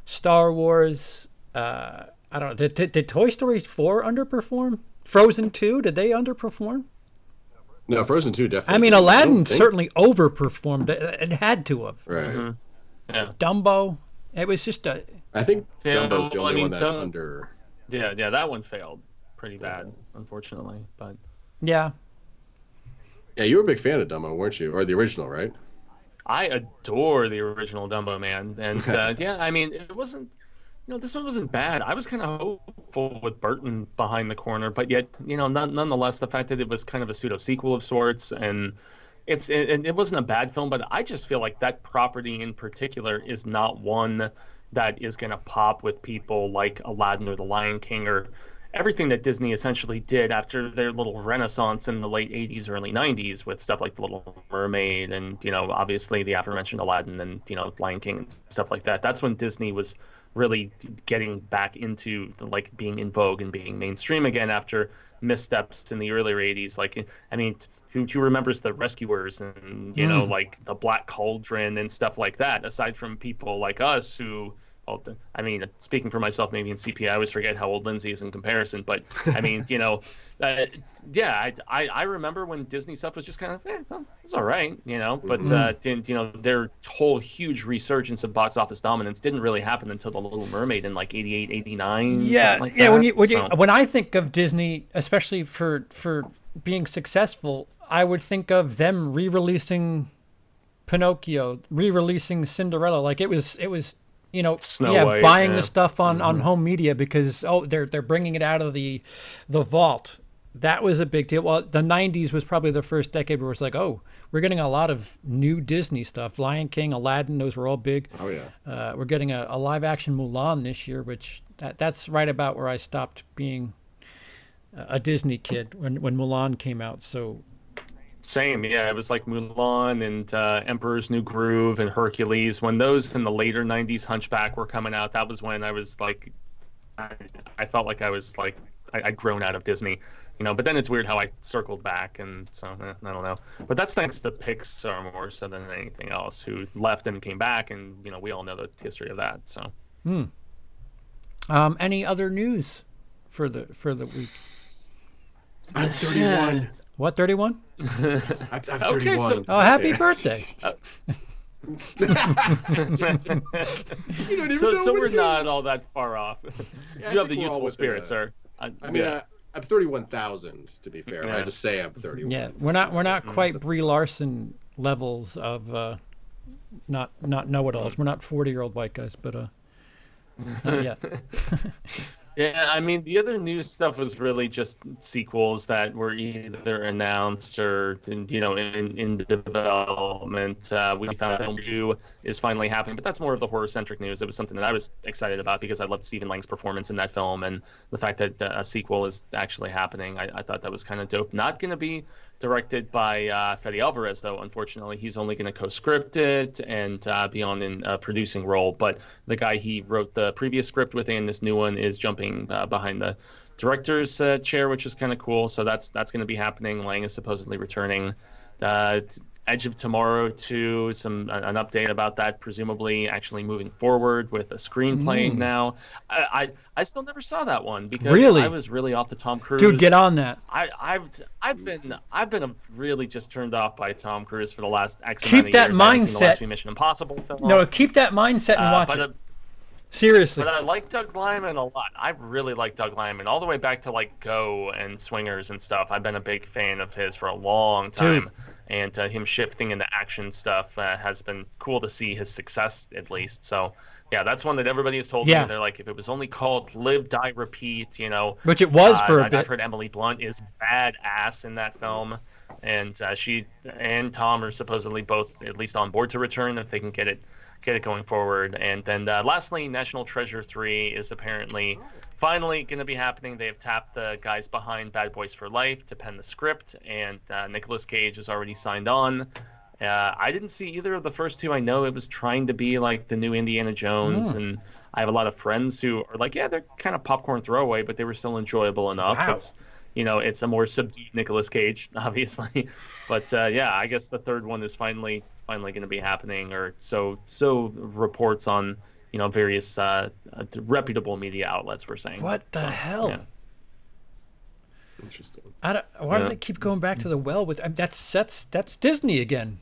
Star Wars. I don't know. Did Toy Story 4 underperform? Frozen 2, did they underperform? No, Frozen 2 definitely. I mean, Aladdin certainly overperformed. It had to have. Right. Mm-hmm. Yeah. Dumbo. It was just a. I think Dumbo's the only one that under. Yeah, that one failed pretty bad, unfortunately. But yeah. Yeah, you were a big fan of Dumbo, weren't you? Or the original, right? I adore the original Dumbo, man. And yeah, I mean, it wasn't. This one wasn't bad. I was kind of hopeful with Burton behind the corner, but yet, nonetheless, the fact that it was kind of a pseudo sequel of sorts, and it wasn't a bad film, but I just feel like that property in particular is not one that is going to pop with people like Aladdin or The Lion King or everything that Disney essentially did after their little renaissance in the late 80s, early 90s with stuff like The Little Mermaid and, obviously the aforementioned Aladdin and, Lion King and stuff like that. That's when Disney was really getting back into being in vogue and being mainstream again after missteps in the earlier 80s. Who remembers The Rescuers and like The Black Cauldron and stuff like that, aside from people like us who, speaking for myself, maybe in CP, I always forget how old Lindsey is in comparison. But I mean, I remember when Disney stuff was just kind of, it's all right, But their whole huge resurgence of box office dominance didn't really happen until The Little Mermaid in 88, 89. Yeah, like yeah. That. When I think of Disney, especially for being successful, I would think of them re-releasing Pinocchio, re-releasing Cinderella. Like it was. Snow White, buying the stuff on home media because they're bringing it out of the vault. That was a big deal. Well, the 90s was probably the first decade where it's like, we're getting a lot of new Disney stuff. Lion King, Aladdin, those were all big. Oh yeah. We're getting a live action Mulan this year, which that's right about where I stopped being a Disney kid when Mulan came out. So. Same, yeah. It was like Mulan and Emperor's New Groove and Hercules. When those in the later 90s, Hunchback, were coming out, that was when I was like, I felt like I was like, I'd grown out of Disney, But then it's weird how I circled back, and so I don't know. But that's thanks to Pixar more so than anything else, who left and came back, and we all know the history of that. So. Any other news for the week? I'm 31. What, 31? I'm 31. Okay, oh, happy birthday. You don't even know so what we're it not is. all that far off. Yeah, You have the we're all youthful within spirit, a- sir. I'm 31,000 to be fair. I Yeah. had to say I'm 31. Yeah, we're not quite Brie Larson levels of not know-it-alls. We're not 40-year-old white guys, but not yet. Yeah, the other news stuff was really just sequels that were either announced or, in development. We found out Film 2 is finally happening, but that's more of the horror-centric news. It was something that I was excited about because I loved Stephen Lang's performance in that film, and the fact that a sequel is actually happening, I thought that was kind of dope. Not going to be directed by Fede Alvarez, though. Unfortunately, he's only going to co-script it and be on in a producing role. But the guy he wrote the previous script with and this new one is jumping behind the director's chair, which is kind of cool. So that's going to be happening. Lang is supposedly returning. Edge of Tomorrow 2, an update about that, presumably actually moving forward with a screenplay now. I still never saw that one because Really? I was really off the Tom Cruise. Dude, get on that. I've been really just turned off by Tom Cruise for the last X Keep amount of that years. I haven't seen the last mindset. few Mission Impossible films. No, keep that mindset and watch it. Seriously. But I like Doug Liman a lot. I really like Doug Liman all the way back to Go and Swingers and stuff. I've been a big fan of his for a long time. Dude. And him shifting into action stuff has been cool to see his success, at least. So, yeah, that's one that everybody has told me. They're like, if it was only called Live, Die, Repeat, Which it was for a bit. I've heard Emily Blunt is badass in that film. and she and Tom are supposedly both at least on board to return if they can get it going forward. And then lastly, National Treasure 3 is apparently finally going to be happening. They have tapped the guys behind Bad Boys for Life to pen the script, and Nicolas Cage is already signed on. I didn't see either of the first two. I know it was trying to be like the new Indiana Jones, and I have a lot of friends who are like, yeah, they're kind of popcorn throwaway, but they were still enjoyable enough. Wow. It's, it's a more subdued Nicolas Cage, obviously. But yeah, I guess the third one is finally going to be happening, or so reports on various reputable media outlets were saying. What the hell? Yeah. Interesting. Why do they keep going back to the well with that's Disney again?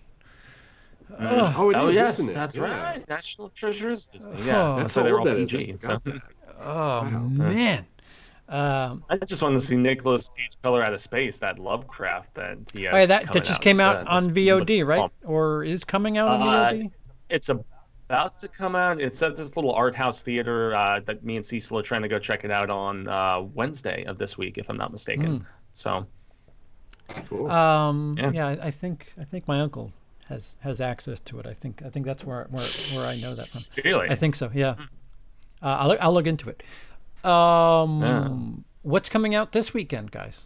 Oh, it is, yes, isn't it? that's Yeah. right. National Treasures Disney. Oh. Yeah, That's why how they're old all that is. PG. I So. forgot that. Oh man. I just want to see Nicolas Cage Color Out of Space, that Lovecraft that he has. Oh, yeah, that coming just out. came out That's- on VOD, looks right? bomb. Or is coming out on VOD? It's about to come out. It's at this little art house theater that me and Cecil are trying to go check it out on Wednesday of this week, if I'm not mistaken. So Cool. Yeah, I think my uncle has access to it. I think that's where I know that from. really, I think so. Yeah. I'll look into it. What's coming out this weekend, guys?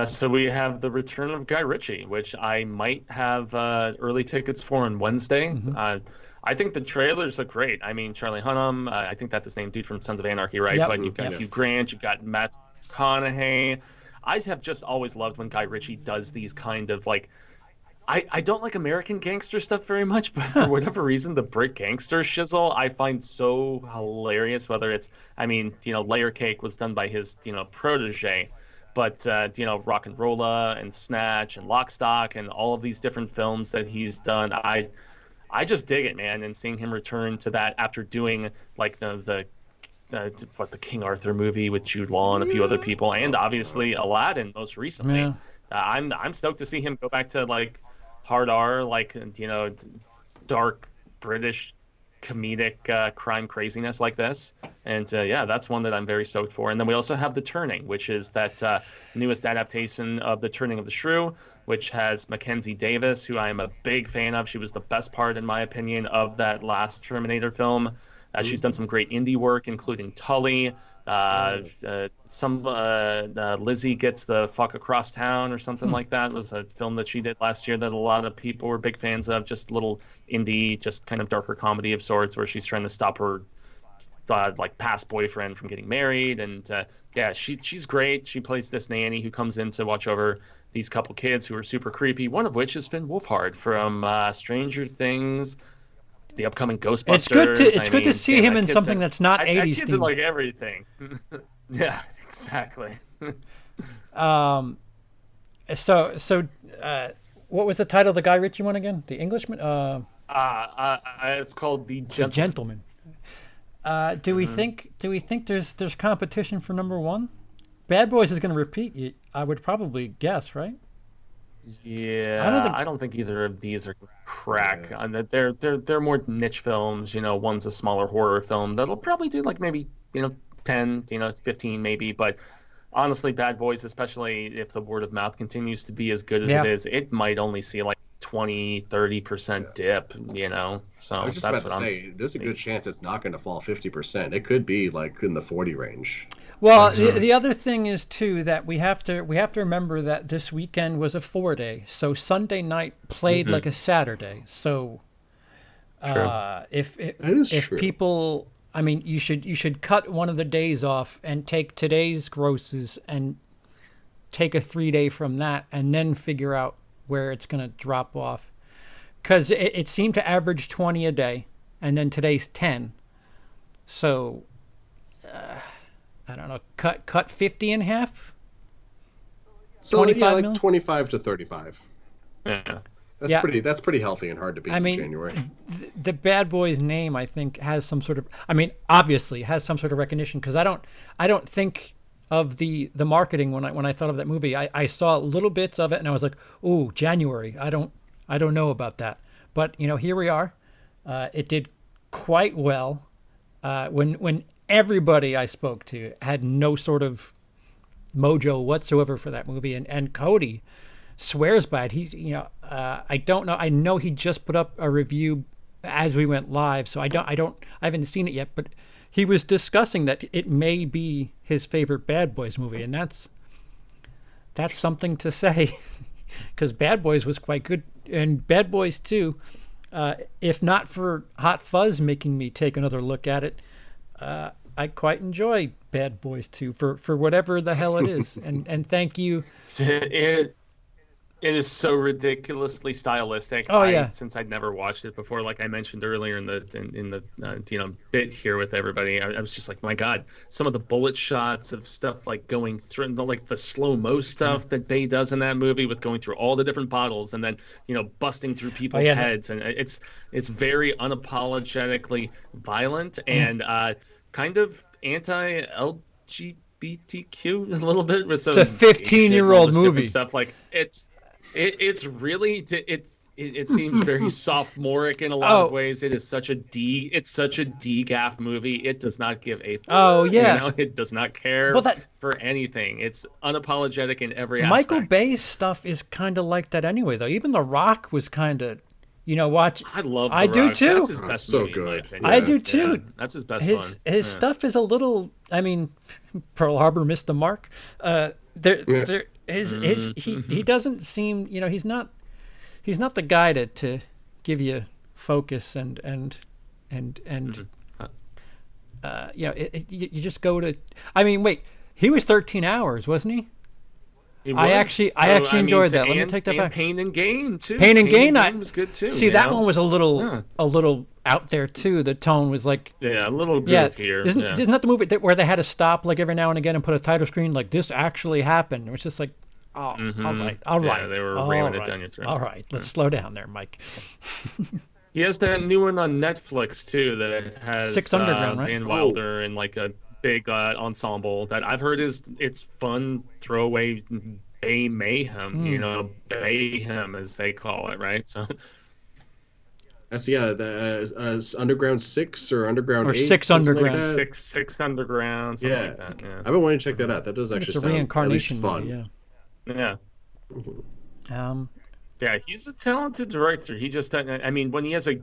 so we have the return of Guy Ritchie, which I might have early tickets for on Wednesday. I think the trailers look great. I mean, Charlie Hunnam, I think that's his name, dude from Sons of Anarchy, right? Yep. But you've got Hugh Grant, you've got Matt McConaughey. I have just always loved when Guy Ritchie does these kind of like, I don't like American gangster stuff very much, but for whatever reason, the Brit gangster shizzle I find so hilarious. Whether it's, Layer Cake was done by his, protege, but Rock and Rolla and Snatch and Lock, Stock and all of these different films that he's done, I just dig it, man. And seeing him return to that after doing like the King Arthur movie with Jude Law and a few other people, and obviously Aladdin most recently. Yeah. I'm stoked to see him go back to like hard R, like dark British comedic crime craziness like this. And yeah, that's one that I'm very stoked for. And then we also have The Turning, which is that newest adaptation of The Turning of the Shrew, which has Mackenzie Davis, who I am a big fan of. She was the best part, in my opinion, of that last Terminator film. She's done some great indie work, including Tully. Lizzie Gets the Fuck Across Town or something like that was a film that she did last year that a lot of people were big fans of. Just little indie, just kind of darker comedy of sorts, where she's trying to stop her like past boyfriend from getting married. And yeah, she's great. She plays this nanny who comes in to watch over these couple kids who are super creepy. One of which is Finn Wolfhard from Stranger Things, the upcoming Ghostbusters. It's good to see him in something that's not 80s That kid's in themed. like everything. Yeah, exactly. So what was the title of the Guy Ritchie one again? The Englishman? It's called The The Gentleman. Gentleman. Do we think there's competition for number one? Bad Boys is going to repeat. I would probably guess, right? Yeah, I don't think either of these are crack. They're more niche films. One's a smaller horror film that'll probably do like maybe 10, 15 maybe. But honestly, Bad Boys, especially if the word of mouth continues to be as good as it is, it might only see like 20-30% dip. So I was just that's about to say, there's a good chance it's not going to fall 50%. It could be like in the 40 range. Well, the other thing is too that we have to remember that this weekend was a 4-day, so Sunday night played like a Saturday. So if true. people, I mean, you should cut one of the days off and take today's grosses and take a 3-day from that, and then figure out where it's going to drop off, because it seemed to average 20 a day, and then today's 10. So. I don't know, cut 50 in half? So 25 like million? 25 to 35. Yeah. That's pretty healthy and hard to beat in January. The Bad Boys name, I think, has some sort of, obviously has some sort of recognition, because I don't think of the marketing when I thought of that movie. I saw little bits of it and I was like, ooh, January. I don't know about that. But here we are. It did quite well. When everybody I spoke to had no sort of mojo whatsoever for that movie, and Cody swears by it. He's I don't know. I know he just put up a review as we went live, so I haven't seen it yet, but he was discussing that it may be his favorite Bad Boys movie, and that's something to say, because Bad Boys was quite good, and Bad Boys 2, if not for Hot Fuzz making me take another look at it, I quite enjoy Bad Boys 2 for whatever the hell it is, and thank you. It is so ridiculously stylistic. Oh yeah. Since I'd never watched it before, like I mentioned earlier in the bit here with everybody, I was just like, my God, some of the bullet shots of stuff like going through, like the slow-mo stuff that Bay does in that movie with going through all the different bottles and then busting through people's heads, and it's very unapologetically violent and kind of anti-LGBTQ a little bit with some. It's a 15-year-old movie stuff. Like it's really it seems very sophomoric in a lot of ways. It's such a D-gaff movie. It does not give a it does not care for anything. It's unapologetic in every aspect. Michael Bay's stuff is kind of like that anyway, though. Even The Rock was kind of watch. I love The I Rock. do too. That's his best movie, so good. I do too. Yeah, that's his best one. His stuff is a little, I mean, Pearl Harbor missed the mark. He doesn't seem, he's not the guy to give you focus and you just go to. I mean, wait, he was 13 hours, wasn't he? I actually enjoyed that. Let me take that back. Pain and Gain too. Pain and Gain was good too. See, that one was a little out there too. The tone was like a little goofier. Isn't that the movie where they had to stop like every now and again and put a title screen like this actually happened? It was just like, all right. Yeah, they were ramming it down your throat. All right, let's slow down there, Mike. He has that new one on Netflix too that has Six Underground, right? Dan Wilder and like a big ensemble that I've heard it's fun throwaway Bay mayhem, Bayhem as they call it, right? So that's the Underground 6 or Underground 8 or 6 Underground, like six Underground, something like that. Yeah, I've been wanting to check that out. That does actually sound reincarnation fun. movie, yeah. Yeah, he's a talented director. He just, I mean, when he has a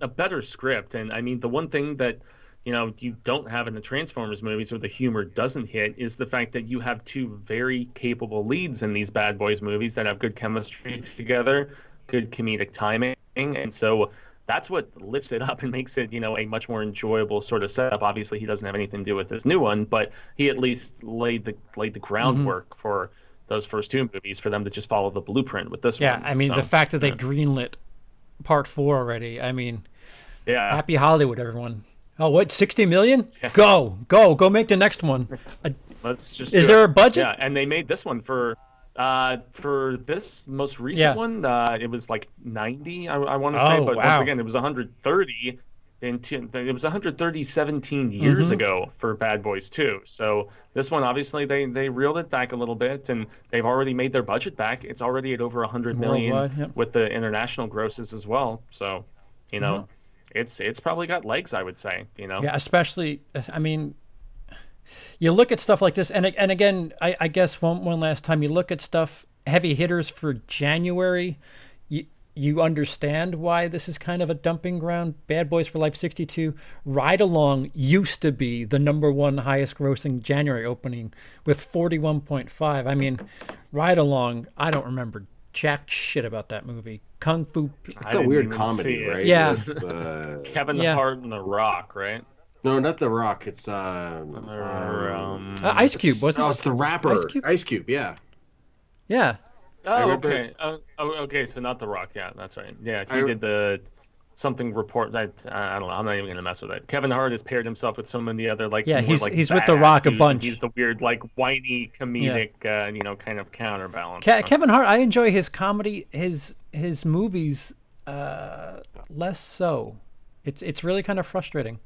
better script, and I mean, the one thing that you don't have in the Transformers movies, or the humor doesn't hit, is the fact that you have two very capable leads in these Bad Boys movies that have good chemistry together, good comedic timing, and so that's what lifts it up and makes it, a much more enjoyable sort of setup. Obviously, he doesn't have anything to do with this new one, but he at least laid the groundwork for those first two movies for them to just follow the blueprint with this one. Yeah, I mean, the fact that they greenlit Part 4 already, I mean, happy Hollywood, everyone. Oh, what, 60 million? Yeah. Go make the next one. Let's just. Is there a budget? Yeah, and they made this one for this most recent one. It was like 90, I want to say, but once again, it was 130. It was 130 17 years ago for Bad Boys 2. So this one, obviously, they reeled it back a little bit, and they've already made their budget back. It's already at over 100 million with the international grosses as well. So, it's probably got legs, I would say. Yeah, especially, I mean, you look at stuff like this, and again, I guess one last time, you look at stuff, heavy hitters for January, you understand why this is kind of a dumping ground. Bad Boys for Life 62, Ride Along used to be the #1 highest grossing January opening with 41.5. I mean, Ride Along, I don't remember jack shit about that movie. Kung Fu. It's a weird comedy, right? Yeah. With, Kevin Hart and The Rock, right? No, not The Rock. It's Ice Cube, wasn't it? Oh, it's the rapper. Ice Cube, yeah. Yeah. Oh, okay. Okay, so not The Rock. Yeah, that's right. Yeah, he did the something report. I don't know. I'm not even gonna mess with it. Kevin Hart has paired himself with so many other he's with The Rock a bunch. He's the weird whiny comedic kind of counterbalance. Kevin Hart, I enjoy his comedy. His movies less so. It's really kind of frustrating.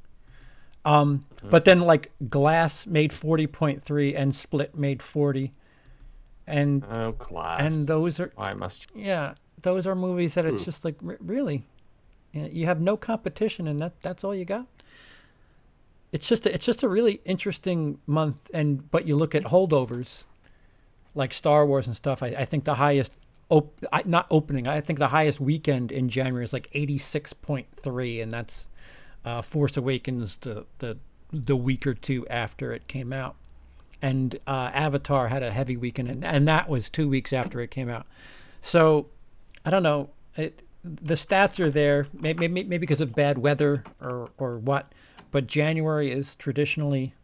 But then Glass made 40.3 and Split made 40. And Glass. And those are those are movies that it's just like really, you have no competition, and that's all you got. It's just a really interesting month, but you look at holdovers, like Star Wars and stuff, I think the highest not opening. I think the highest weekend in January is like 86.3, and that's Force Awakens the week or two after it came out, and Avatar had a heavy weekend, and that was 2 weeks after it came out. So I don't know. The stats are there, maybe because of bad weather or what, but January is traditionally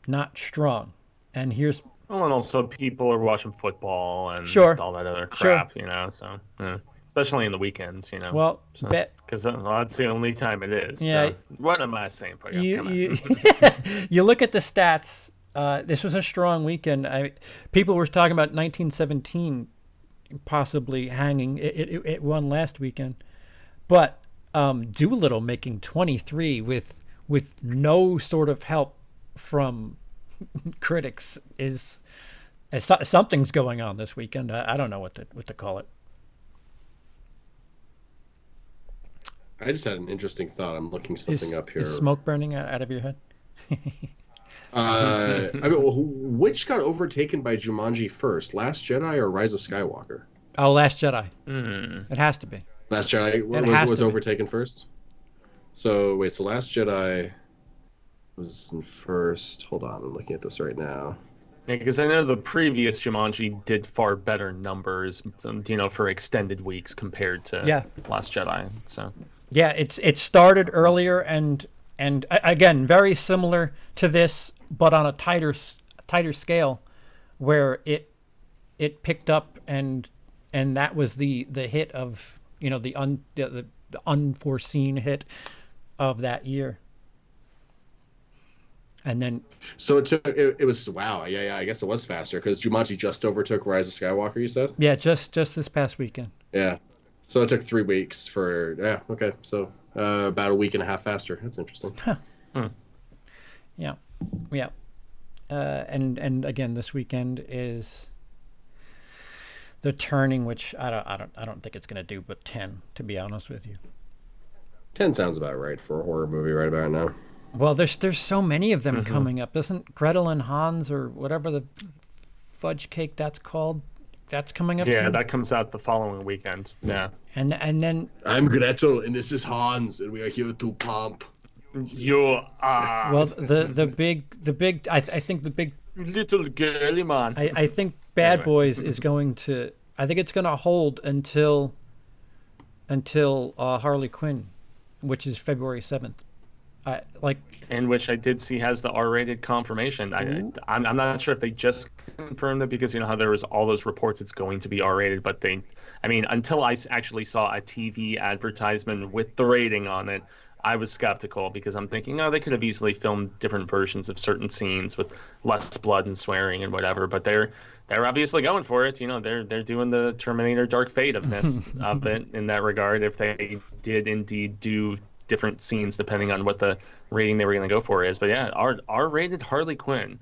not strong. And here's well, and also people are watching football and Sure. all that other Sure. crap, you know. So yeah. Especially in the weekends, you know. well, so, bet because that's the only time it is. Yeah. So what am I saying for you? Come on. you look at the stats. This was a strong weekend. People were talking about 1917 possibly hanging. It won last weekend, but Dolittle making 23 with no sort of help from critics is something's going on this weekend. I don't know what to call it. I just had an interesting thought. I'm looking something up here. Is smoke burning out of your head? I mean, which got overtaken by Jumanji first, Last Jedi or Rise of Skywalker? Oh, Last Jedi. Mm. It has to be. Last Jedi was overtaken first. So wait, so Last Jedi was in first. Hold on, I'm looking at this right now. Yeah, because I know the previous Jumanji did far better numbers, you know, for extended weeks compared to Last Jedi. So yeah, it started earlier and again very similar to this, but on a tighter scale, where it picked up and that was the hit of, you know, the unforeseen hit of that year. And then, so it was wow, yeah, I guess it was faster because Jumanji just overtook Rise of Skywalker. You said, yeah, just this past weekend. Yeah, so it took 3 weeks for okay, so about a week and a half faster. That's interesting. Huh. Yeah. And again, this weekend is The Turning, which I don't think it's gonna do but 10, to be honest with you. 10 sounds about right for a horror movie right about now. Well, there's so many of them coming up. Isn't Gretel and Hans or whatever the fudge cake that's called? That's coming up yeah, soon? that comes out the following weekend. Yeah. And then I'm Gretel and this is Hans and we are here to pump. You are well the big I think the big little girly man. I think Bad Boys is going to, I think it's going to hold until Harley Quinn, which is February 7th. In which I did see has the R-rated confirmation. I'm not sure if they just confirmed it, because you know how there was all those reports it's going to be R-rated, but until I actually saw a TV advertisement with the rating on it, I was skeptical, because I'm thinking, they could have easily filmed different versions of certain scenes with less blood and swearing and whatever. But they're obviously going for it. You know, they're doing the Terminator Dark Fate-ness of it in that regard. If they did indeed do different scenes depending on what the rating they were going to go for is. But yeah, R-rated Harley Quinn.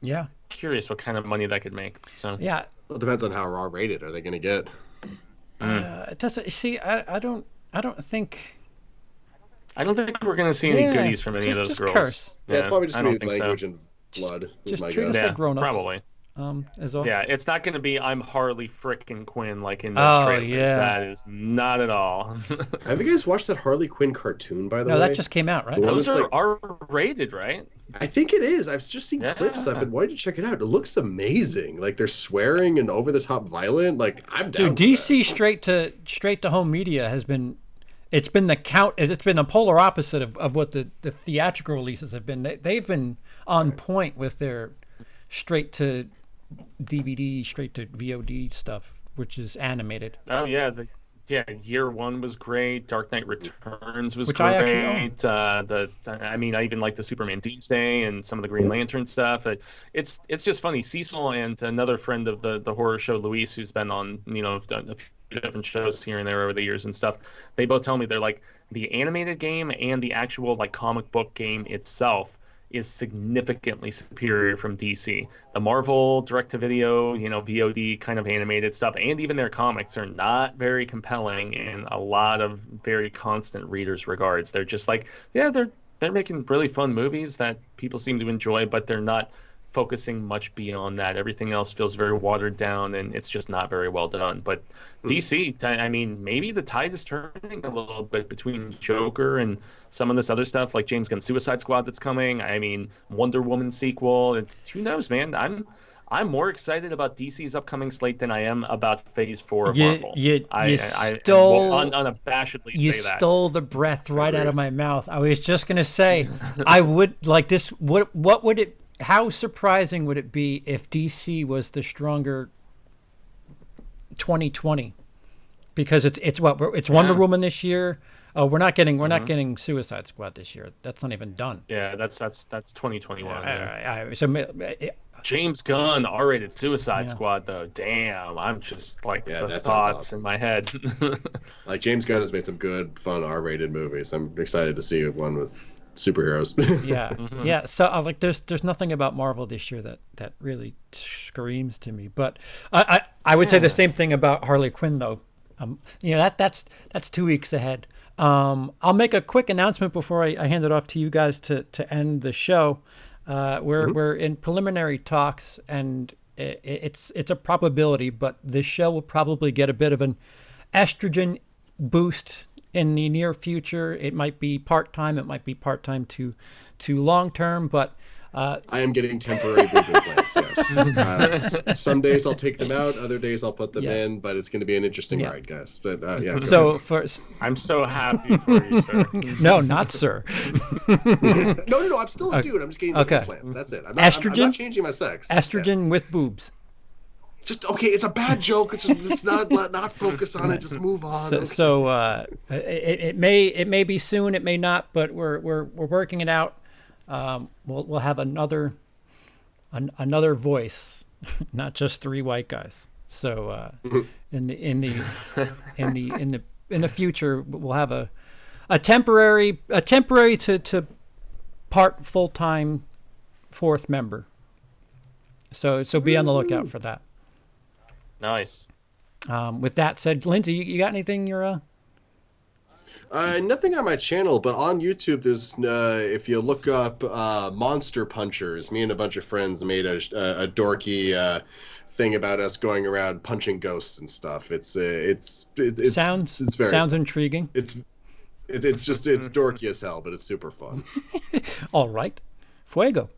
Yeah. Curious what kind of money that could make. So yeah, well, it depends on how R-rated are they going to get. It doesn't. See, I don't think we're going to see any goodies from any of those girls. Curse. Yeah, it's probably just going to be language so. and blood. Just my treat guess. us like grown-ups. Probably. Is all. Yeah, it's not going to be I'm Harley frickin' Quinn like in those trailers. Yeah. That is not at all. Have you guys watched that Harley Quinn cartoon, by the way? No, that just came out, right? Those are R-rated, right? I think it is. I've just seen clips. I've been wanting to check it out. It looks amazing. Like, they're swearing and over-the-top violent. Like, I'm down. Dude, DC straight to home media has been. It's been the polar opposite of what the theatrical releases have been. They've been on point with their straight to DVD, straight to VOD stuff, which is animated. Oh yeah, Year One was great. Dark Knight Returns was which great. I actually own. I even like the Superman Doomsday and some of the Green Lantern stuff. It's just funny. Cecil and another friend of the horror show, Luis, who's been on a few different shows here and there over the years and stuff. They both tell me they're like the animated game and the actual like comic book game itself is significantly superior from DC. The Marvel direct-to-video, VOD kind of animated stuff, and even their comics are not very compelling in a lot of very constant readers' regards. They're just like, yeah, they're making really fun movies that people seem to enjoy, but they're not focusing much beyond that. Everything else feels very watered down, and it's just not very well done. But DC, I mean, maybe the tide is turning a little bit between Joker and some of this other stuff, like James Gunn's Suicide Squad that's coming. I mean, Wonder Woman sequel. And who knows, man? I'm more excited about DC's upcoming slate than I am about Phase 4 of Marvel. I will unabashedly you say that. You stole the breath right out of my mouth. I was just gonna say, I would like this. What would it? How surprising would it be if DC was the stronger 2020? Because it's Wonder Woman this year. Oh, we're not getting Suicide Squad this year. That's not even done. Yeah, that's 2021. So James Gunn R-rated Suicide Squad though. Damn, I'm just like the thoughts in my head. Like James Gunn has made some good, fun R-rated movies. I'm excited to see one with superheroes. Yeah. So like, there's nothing about Marvel this year that really screams to me. But I would say the same thing about Harley Quinn though. That's 2 weeks ahead. I'll make a quick announcement before I hand it off to you guys to end the show. We're in preliminary talks, and it's a probability, but this show will probably get a bit of an estrogen boost in the near future. It might be part-time. It might be part-time to long-term, but I am getting temporary boob implants, yes. Some days I'll take them out, other days I'll put them in, but it's going to be an interesting ride, guys. But So I'm so happy for you, sir. No, not sir. No, I'm still a dude. I'm just getting the implants. That's it. I'm not changing my sex. Estrogen with boobs. Just it's a bad joke. It's not focus on it. Just move on. It may be soon. It may not. But we're working it out. We'll have another voice, not just three white guys. So in the future, we'll have a temporary to part full-time fourth member. So be on the lookout for that. Nice. With that said, Lindsey, you got anything you're Nothing on my channel, but on YouTube, there's if you look up Monster Punchers, me and a bunch of friends made a dorky thing about us going around punching ghosts and stuff. It's sounds intriguing. It's dorky as hell, but it's super fun. All right, Fuego.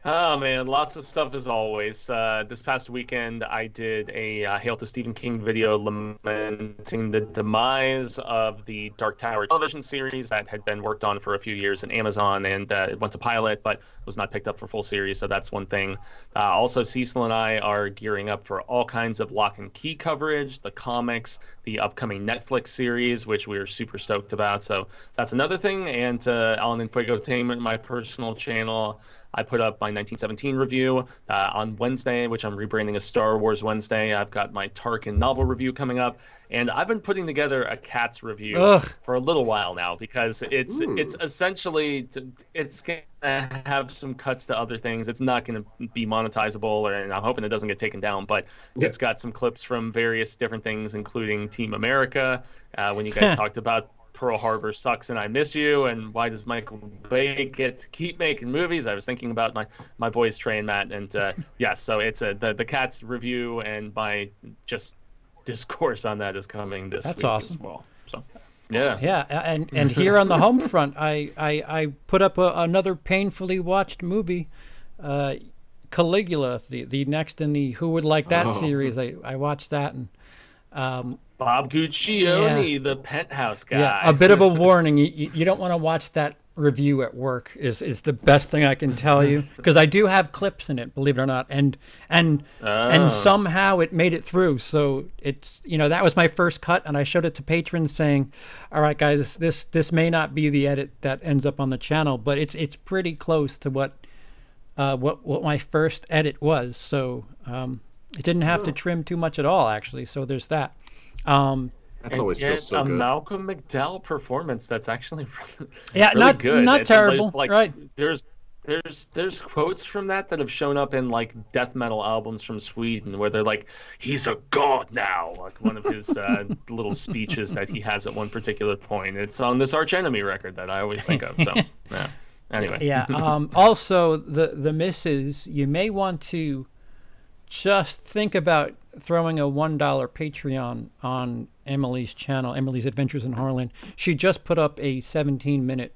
Oh man, lots of stuff as always. This past weekend, I did a Hail to Stephen King video lamenting the demise of the Dark Tower television series that had been worked on for a few years in Amazon, and it went to pilot, but was not picked up for full series, so that's one thing. Also, Cecil and I are gearing up for all kinds of Lock and Key coverage, the comics, the upcoming Netflix series, which we're super stoked about, so that's another thing. And Alan and Fuego Entertainment, my personal channel, I put up my 1917 review on Wednesday, which I'm rebranding as Star Wars Wednesday. I've got my Tarkin novel review coming up, and I've been putting together a Cats review for a little while now, because it's essentially it's gonna have some cuts to other things. It's not gonna be monetizable, and I'm hoping it doesn't get taken down. But it's got some clips from various different things, including Team America, when you guys talked about Pearl Harbor sucks and I miss you, and why does Michael Bay get to keep making movies? I was thinking about my boys Trey and Matt, and so it's the Cats review, and my just discourse on that is coming this week as well. So and here on the home front, I put up another painfully watched movie, Caligula, the next in the Who Would Like That series. I watched that, and Bob Guccione, the Penthouse guy. Yeah, a bit of a warning. You don't want to watch that review at work is the best thing I can tell you, because I do have clips in it, believe it or not, and somehow it made it through. So it's that was my first cut, and I showed it to patrons saying, "All right, guys, this may not be the edit that ends up on the channel, but it's pretty close to what my first edit was." So it didn't have to trim too much at all, actually. So there's that. That's always feels so good. A Malcolm McDowell performance that's actually really not good. Not terrible, right? There's quotes from that have shown up in like death metal albums from Sweden, where they're like, "He's a god now," like one of his little speeches that he has at one particular point. It's on this Arch Enemy record that I always think of. So Anyway. Yeah. Also, the misses, you may want to just think about throwing a $1 Patreon on Emily's channel, Emily's Adventures in Harlan. She just put up a 17-minute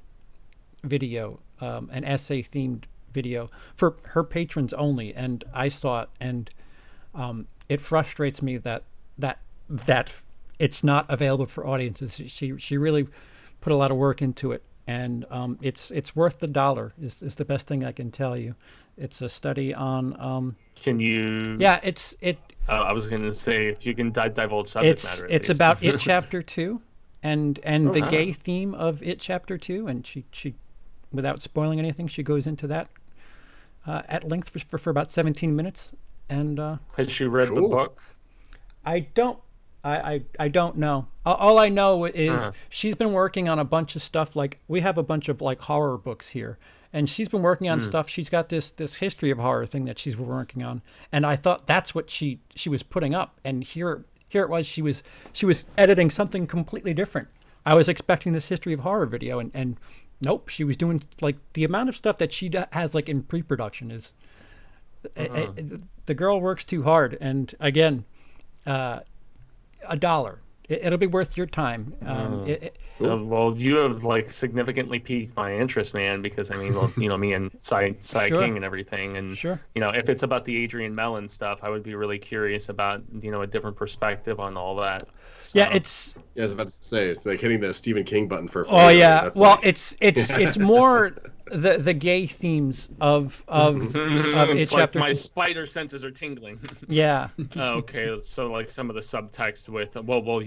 video, an essay-themed video for her patrons only, and I saw it, and it frustrates me that it's not available for audiences. She really put a lot of work into it, and it's worth the $1 is the best thing I can tell you. It's a study on. Can you? Yeah, it. I was going to say if you can divulge subject matter. It's about It Chapter 2, and the gay theme of It Chapter 2, and she, without spoiling anything, she goes into that at length for about 17 minutes. And had she read the book? I don't know. All I know is she's been working on a bunch of stuff. Like, we have a bunch of like horror books here, and she's been working on stuff. She's got this history of horror thing that she's working on, and I thought that's what she was putting up. And here it was. She was editing something completely different. I was expecting this history of horror video, and nope, she was doing like the amount of stuff that she has like in pre-production is. The girl works too hard, and again, $1. It'll be worth your time. Well, you have like significantly piqued my interest, man, because I mean, well, me and Cy King and everything, and if it's about the Adrian Mellon stuff, I would be really curious about a different perspective on all that. So. Yeah, I was about to say, it's like hitting the Stephen King button for. Oh yeah, well, it's more the gay themes of it's It Chapter 2. My spider senses are tingling. Yeah. Okay, so like some of the subtext with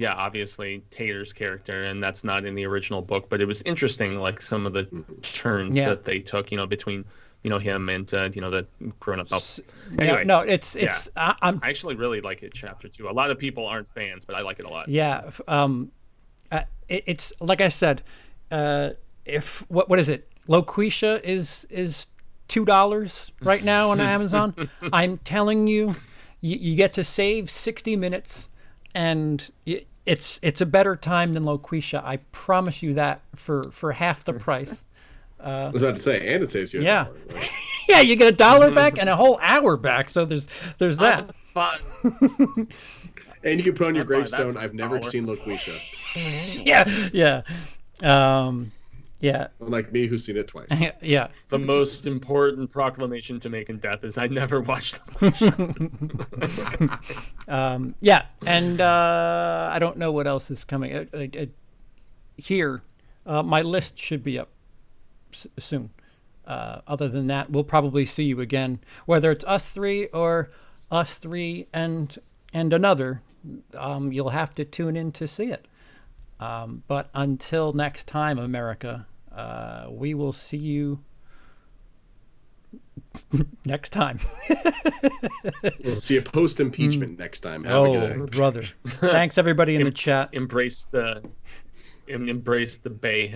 yeah, obviously Tater's character, and that's not in the original book, but it was interesting, like some of the turns that they took, between him and the grown-up. Anyway, no, it's I actually really like It Chapter 2. A lot of people aren't fans, but I like it a lot. Yeah, it's like I said, if what is it? Loquisha is $2 right now on Amazon. I'm telling you, you get to save 60 minutes, and it's a better time than Loquisha. I promise you that for half the price. I was about to say, and it saves you $1. Like. Yeah, you get $1 back and a whole hour back. So there's that. And you can put on your gravestone, I've never seen Loquisha. Yeah. Yeah. Unlike me, who's seen it twice. Yeah. The most important proclamation to make in death is I never watched yeah, and I don't know what else is coming. Here, my list should be up soon. Other than that, we'll probably see you again, whether it's us three or us three and another. You'll have to tune in to see it. But until next time, America, we will see you next time. We'll see you post-impeachment next time. Have a good day. Brother. Thanks, everybody in the chat. Embrace the Bay.